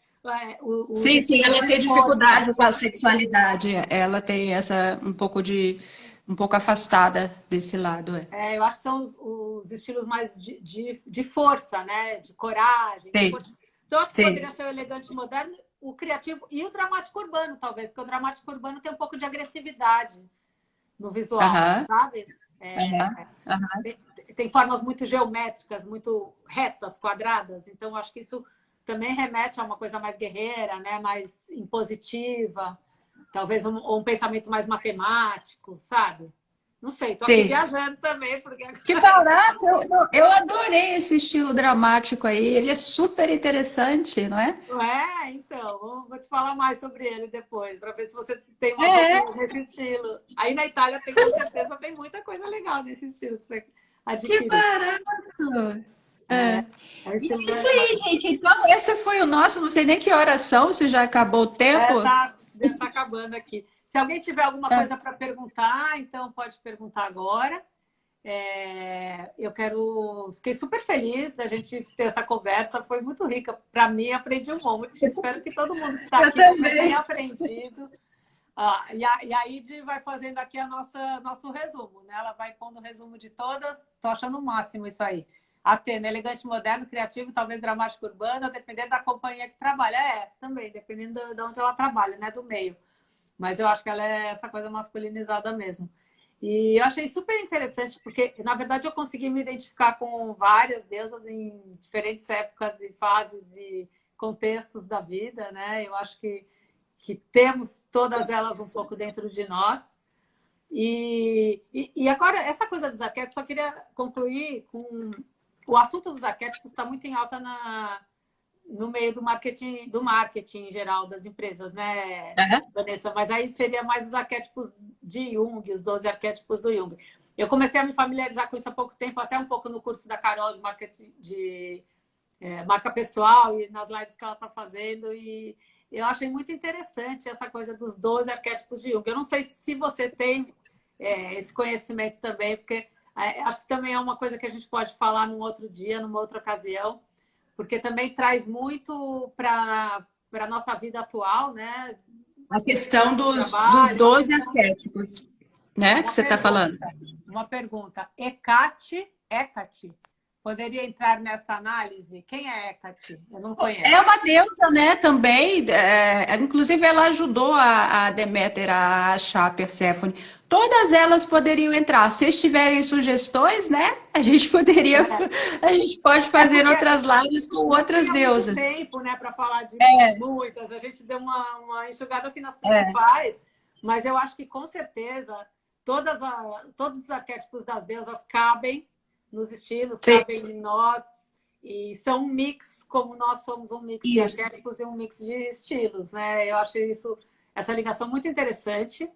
os Sim, sim, estilos ela de tem força. dificuldade com a sexualidade. Ela tem essa um pouco afastada desse lado, é. Eu acho que são os estilos mais de força, né? De coragem, de Sim, força. Então, eu acho que poderia sim. ser o elegante moderno, o criativo e o dramático urbano, talvez, porque o dramático urbano tem um pouco de agressividade no visual, Aham, sabe? aham, aham. Tem formas muito geométricas, muito retas, quadradas. Então, acho que isso também remete a uma coisa mais guerreira, né? Mais impositiva, talvez um pensamento mais matemático, sabe? Não sei, estou aqui Sim. viajando também, porque Que agora barato! Eu adorei esse estilo dramático aí. Ele é super interessante, não é? não é, então, vou te falar mais sobre ele depois, para ver se você tem umas É, roupinhas nesse estilo. Aí na Itália tem com certeza tem muita coisa legal nesse estilo para você que adquirir. barato! É. É um E estilo é isso aí, gente. Então, esse foi o nosso. Não sei nem que horas são, se já acabou o tempo. deve estar acabando aqui. Se alguém tiver alguma É. coisa para perguntar, então pode perguntar agora. Eu quero. Fiquei super feliz da gente ter essa conversa, foi muito rica. Para mim, aprendi um monte. Espero que todo mundo que está Eu aqui também tenha também. aprendido. E a Id vai fazendo aqui nosso resumo, né? Ela vai pondo o resumo de todas. Estou achando o máximo isso aí. Atena, elegante, moderno, criativo, talvez dramático, urbano, dependendo da companhia que trabalha. Também, dependendo de onde ela trabalha, né? Do meio. Mas eu acho que ela é essa coisa masculinizada mesmo. E eu achei super interessante, porque, na verdade, eu consegui me identificar com várias deusas em diferentes épocas e fases e contextos da vida, né? Eu acho que temos todas elas um pouco dentro de nós. E agora, essa coisa dos arquétipos, só queria concluir com. O assunto dos arquétipos está muito em alta no meio do marketing em geral das empresas, né, Aham. Vanessa? Mas aí seria mais os arquétipos de Jung, os 12 arquétipos do Jung. Eu comecei a me familiarizar com isso há pouco tempo, até um pouco no curso da Carol de marketing de marca pessoal e nas lives que ela está fazendo. E eu achei muito interessante essa coisa dos 12 arquétipos de Jung. Eu não sei se você tem esse conhecimento também, porque acho que também é uma coisa que a gente pode falar num outro dia, numa outra ocasião, porque também traz muito para a nossa vida atual, né? A questão dos Trabalho, uma 12 questão, arquétipos, né? Que uma você está falando. pergunta, uma pergunta. Hecate poderia entrar nessa análise? Quem é Hecate? Eu não É conheço. uma deusa, né, também. Inclusive, ela ajudou a Deméter a achar a Perséfone. Todas elas poderiam entrar. Se tiverem sugestões, né, a gente poderia, a gente pode É fazer porque outras lives com não outras tinha muito deusas. tempo, né, para falar de muitas. A gente deu uma enxugada assim nas É, principais, mas eu acho que com certeza todos os arquétipos das deusas cabem nos estilos, sim, cabem em nós e são um mix, como nós somos um mix de isso. arquétipos e um mix de estilos, né? Eu achei essa ligação muito interessante.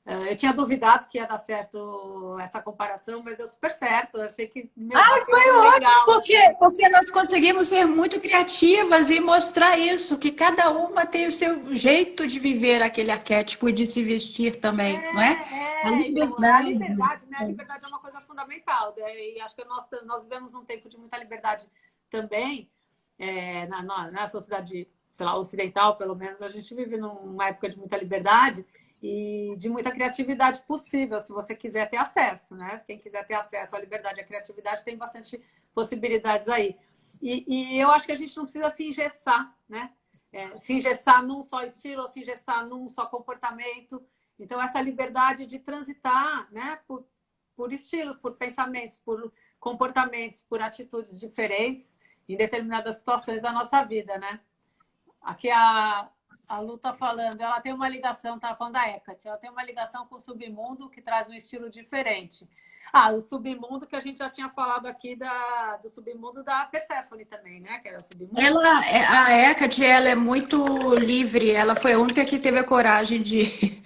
Eu tinha duvidado que ia dar certo essa comparação, mas deu super certo. Eu achei que, meu, Foi bateu ótimo, legal, assim. porque nós conseguimos ser muito criativas e mostrar isso, que cada uma tem o seu jeito de viver aquele arquétipo e de se vestir também, não é? A Então, a liberdade. liberdade, né? A liberdade é uma coisa fundamental, né? E acho que nós vivemos um tempo de muita liberdade também, na sociedade, sei lá, ocidental, pelo menos, a gente vive numa época de muita liberdade e de muita criatividade possível, se você quiser ter acesso, né? Quem quiser ter acesso à liberdade e à criatividade tem bastante possibilidades aí. E eu acho que a gente não precisa se engessar, né? Se engessar num só estilo ou se engessar num só comportamento. Então, essa liberdade de transitar, né, por estilos, por pensamentos, por comportamentos, por atitudes diferentes em determinadas situações da nossa vida, né? Aqui A Lu tá falando, ela tem uma ligação, tá falando da Hecate, ela tem uma ligação com o submundo que traz um estilo diferente. Ah, o submundo que a gente já tinha falado aqui do submundo da Perséfone também, né? Que era o submundo. A Hecate, ela é muito livre. Ela foi a única que teve a coragem de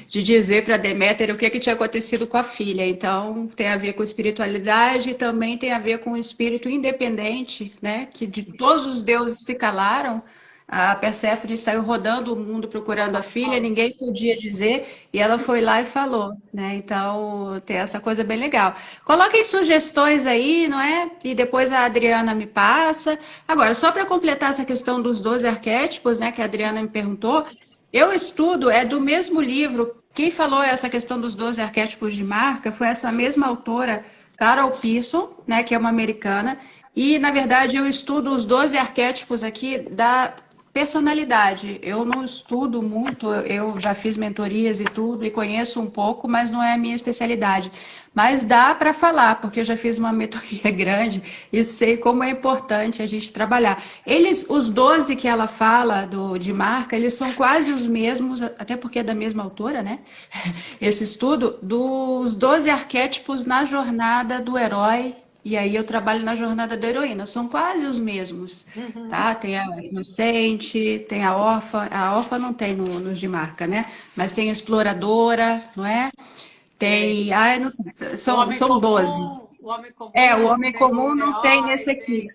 dizer para Deméter o que tinha acontecido com a filha. Então, tem a ver com espiritualidade e também tem a ver com o espírito independente, né? Que de todos os deuses se calaram. A Perséfone saiu rodando o mundo procurando a filha, ninguém podia dizer, e ela foi lá e falou, né? Então, tem essa coisa bem legal. Coloquem sugestões aí, não é? E depois a Adriana me passa. Agora, só para completar essa questão dos 12 arquétipos, né, que a Adriana me perguntou, eu estudo, é do mesmo livro. Quem falou essa questão dos 12 arquétipos de marca foi essa mesma autora, Carol Pearson, né, que é uma americana. E, na verdade, eu estudo os 12 arquétipos aqui da personalidade. Eu não estudo muito, eu já fiz mentorias e tudo, e conheço um pouco, mas não é a minha especialidade. Mas dá para falar, porque eu já fiz uma mentoria grande e sei como é importante a gente trabalhar. Eles, os 12 que ela fala de marca, eles são quase os mesmos, até porque é da mesma autora, né? Esse estudo dos 12 arquétipos na jornada do herói. E aí eu trabalho na jornada da heroína, são quase os mesmos, Uhum. tá? Tem a inocente, tem a órfã não tem nos de marca, né? Mas tem a exploradora, não é? Sei. Tem, ai, não sei, O homem são 12. comum, o homem É, o comum, homem tem comum o não tem herói, nesse aqui.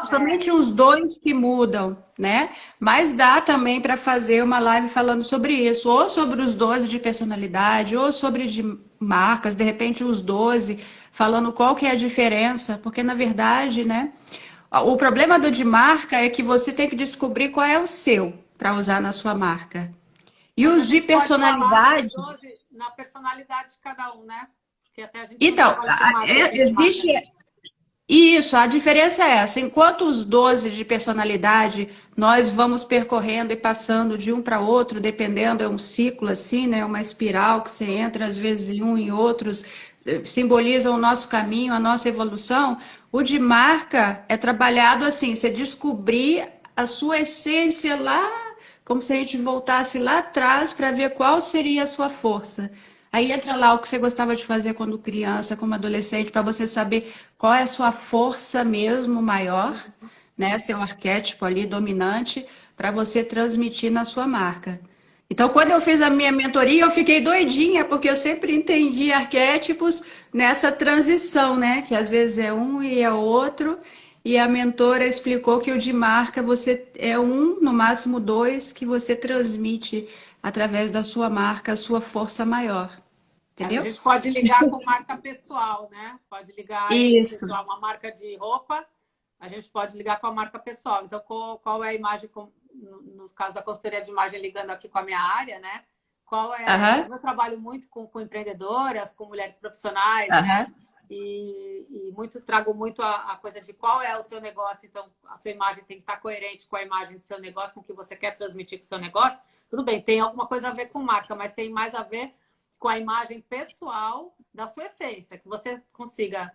tem. É. Somente os dois que mudam, né? Mas dá também para fazer uma live falando sobre isso, ou sobre os 12 de personalidade, ou sobre de marcas, de repente os 12, falando qual que é a diferença, porque na verdade, né? O problema do de marca é que você tem que descobrir qual é o seu para usar na sua marca. E Mas a os de gente pode falar dos personalidade. 12 na personalidade de cada um, né? Porque até a gente não Então, trabalha com marca, com de existe. marca. Isso, a diferença é essa. Enquanto os 12 de personalidade, nós vamos percorrendo e passando de um para outro, dependendo, é um ciclo assim, né? Uma espiral que você entra às vezes em um e outros, simbolizam o nosso caminho, a nossa evolução. O de marca é trabalhado assim, você descobrir a sua essência lá, como se a gente voltasse lá atrás para ver qual seria a sua força. Aí entra lá o que você gostava de fazer quando criança, como adolescente, para você saber qual é a sua força mesmo maior, né? Seu arquétipo ali dominante, para você transmitir na sua marca. Então, quando eu fiz a minha mentoria, eu fiquei doidinha, porque eu sempre entendi arquétipos nessa transição, né? Que às vezes é um e é outro. E a mentora explicou que o de marca você é um, no máximo dois, que você transmite através da sua marca a sua força maior. A Entendeu? gente pode ligar com marca pessoal, né? Pode ligar e dizer, Isso. sei lá, uma marca de roupa, a gente pode ligar com a marca pessoal. Então, qual é a imagem, no caso da consultoria de imagem, ligando aqui com a minha área, né? Qual é. Aham, Eu trabalho muito com empreendedoras, com mulheres profissionais, né? aham. E muito trago muito a coisa de qual é o seu negócio. Então, a sua imagem tem que estar coerente com a imagem do seu negócio, com o que você quer transmitir com o seu negócio. Tudo bem, tem alguma coisa a ver com marca, mas tem mais a ver com a imagem pessoal da sua essência, que você consiga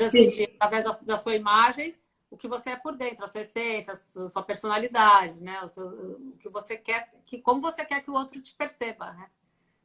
Sim. transmitir através da sua imagem o que você é por dentro, a sua essência, a sua personalidade, né? O que você quer, como você quer que o outro te perceba, né?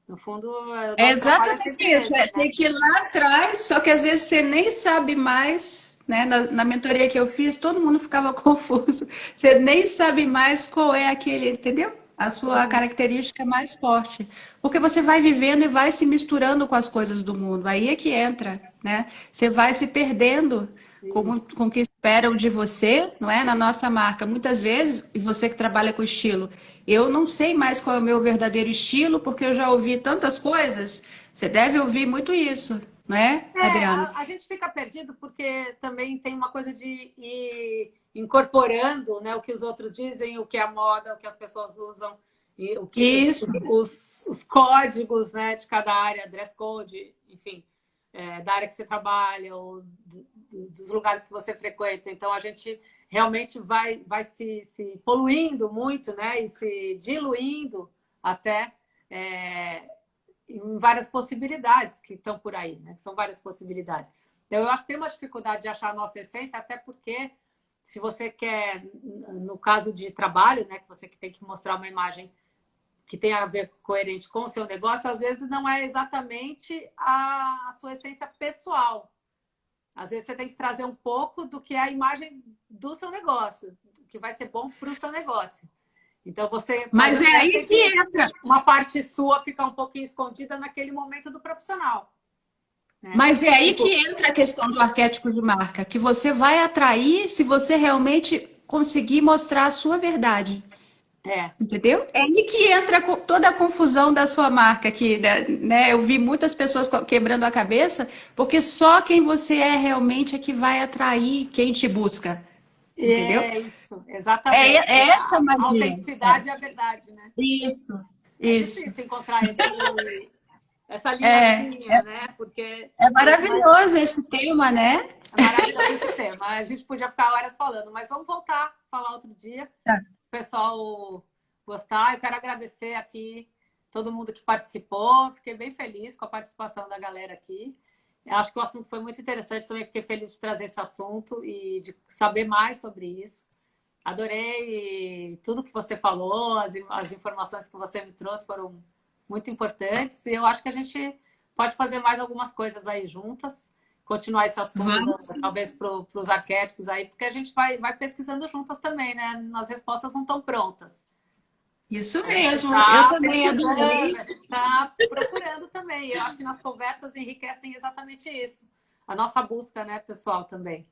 No fundo, o É nosso trabalho é exatamente sempre isso. esse, É, né? tem que ir lá atrás, só que às vezes você nem sabe mais, né? Na mentoria que eu fiz, todo mundo ficava confuso. Você nem sabe mais qual é aquele, entendeu? A sua característica mais forte. Porque você vai vivendo e vai se misturando com as coisas do mundo. Aí é que entra, né? Você vai se perdendo Isso. com o que esperam de você, não é? Na nossa marca. Muitas vezes, e você que trabalha com estilo, eu não sei mais qual é o meu verdadeiro estilo, porque eu já ouvi tantas coisas. Você deve ouvir muito isso, não é, Adriana? A gente fica perdido porque também tem uma coisa de ir incorporando, né, o que os outros dizem, o que é a moda, o que as pessoas usam, e Isso. os códigos, né, de cada área, dress code, enfim, da área que você trabalha, ou dos lugares que você frequenta. Então, a gente realmente vai se poluindo muito, né, e se diluindo até em várias possibilidades que estão por aí, né? São várias possibilidades. Então, eu acho que tem uma dificuldade de achar a nossa essência, até porque se você quer, no caso de trabalho, né, que você tem que mostrar uma imagem que tem a ver coerente com o seu negócio, às vezes não é exatamente a sua essência pessoal. Às vezes você tem que trazer um pouco do que é a imagem do seu negócio, que vai ser bom para o seu negócio. Então você. Mas é aí que entra. Uma parte sua fica um pouquinho escondida naquele momento do profissional. Né? Mas é aí que entra a questão do arquétipo de marca, que você vai atrair se você realmente conseguir mostrar a sua verdade. É. Entendeu? É aí que entra toda a confusão da sua marca, que, né, eu vi muitas pessoas quebrando a cabeça, porque só quem você é realmente é que vai atrair quem te busca. Entendeu? É isso, exatamente. É essa a A magia. autenticidade e a verdade, né? Isso, É isso. difícil encontrar essa linhazinha, né? Porque É maravilhoso esse tema, né? é maravilhoso esse tema. A gente podia ficar horas falando, mas vamos voltar a falar outro dia. Tá. O pessoal gostar. Eu quero agradecer aqui todo mundo que participou. Fiquei bem feliz com a participação da galera aqui. Eu acho que o assunto foi muito interessante. Também fiquei feliz de trazer esse assunto e de saber mais sobre isso. Adorei tudo que você falou, as informações que você me trouxe foram muito importantes. E eu acho que a gente pode fazer mais algumas coisas aí juntas, continuar esse assunto, talvez para os arquétipos aí, porque a gente vai pesquisando juntas também, né? As respostas não estão prontas. Isso mesmo, eu Tá também adorei. a gente está procurando também. Eu acho que nas conversas enriquecem exatamente isso. A nossa busca, né, pessoal, também.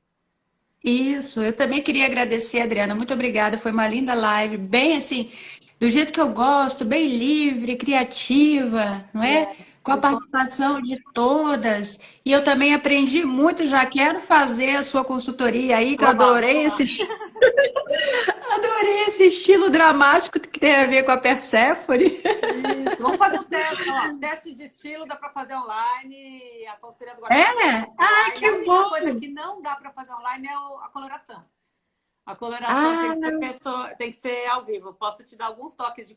Isso, eu também queria agradecer, Adriana. Muito obrigada. Foi uma linda live, bem assim, do jeito que eu gosto, bem livre, criativa, não é? Com a participação de todas. E eu também aprendi muito, já quero fazer a sua consultoria aí, que eu Oba, adorei vamos lá. adorei esse estilo dramático que tem a ver com a Perséfone. Isso. Vamos fazer o teste. Ó, teste de estilo dá para fazer online. A consultoria do guarda-roupa É? Ai, online. A que única coisa bom! que não dá para fazer online é a coloração. A coloração Ah, tem que ser ao vivo. Eu posso te dar alguns toques de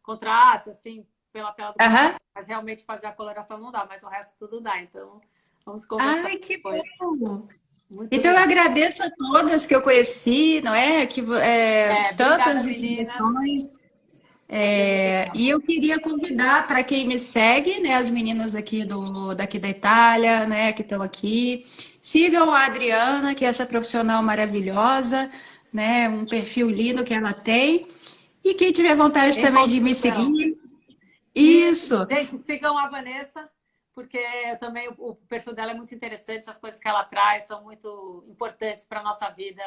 contraste, assim, pela tela do aham. computador, mas realmente fazer a coloração não dá, mas o resto tudo dá. Então, vamos conversar Ai, que depois. bom! Muito Então, eu legal. agradeço a todas que eu conheci, não é? Obrigada, Tantas meninas. informações. Foi bem legal. E eu queria convidar para quem me segue, né? As meninas daqui da Itália, né? Que estão aqui. Sigam a Adriana, que é essa profissional maravilhosa, né? Um perfil lindo que ela tem. E quem tiver vontade Em também de me construção. seguir, E, isso. gente, sigam a Vanessa, porque também o perfil dela é muito interessante, as coisas que ela traz são muito importantes para a nossa vida,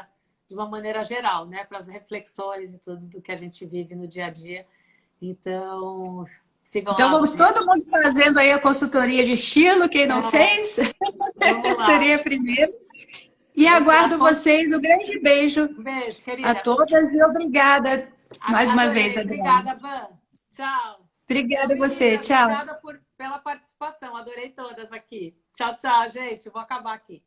de uma maneira geral, né? Para as reflexões e tudo do que a gente vive no dia a dia. Então, sigam Então lá a vamos Vanessa. todo mundo fazendo aí a consultoria de estilo, quem não fez, Vamos lá. seria a primeira. E Vamos lá. aguardo vocês. Um grande beijo Um beijo, a querida. todas e obrigada mais uma vez, Adorei. Adriana. Obrigada, Van. Tchau. Tchau, Obrigada a você. meninas. Tchau. Obrigada pela participação. Adorei todas aqui. Tchau, tchau, gente. Vou acabar aqui.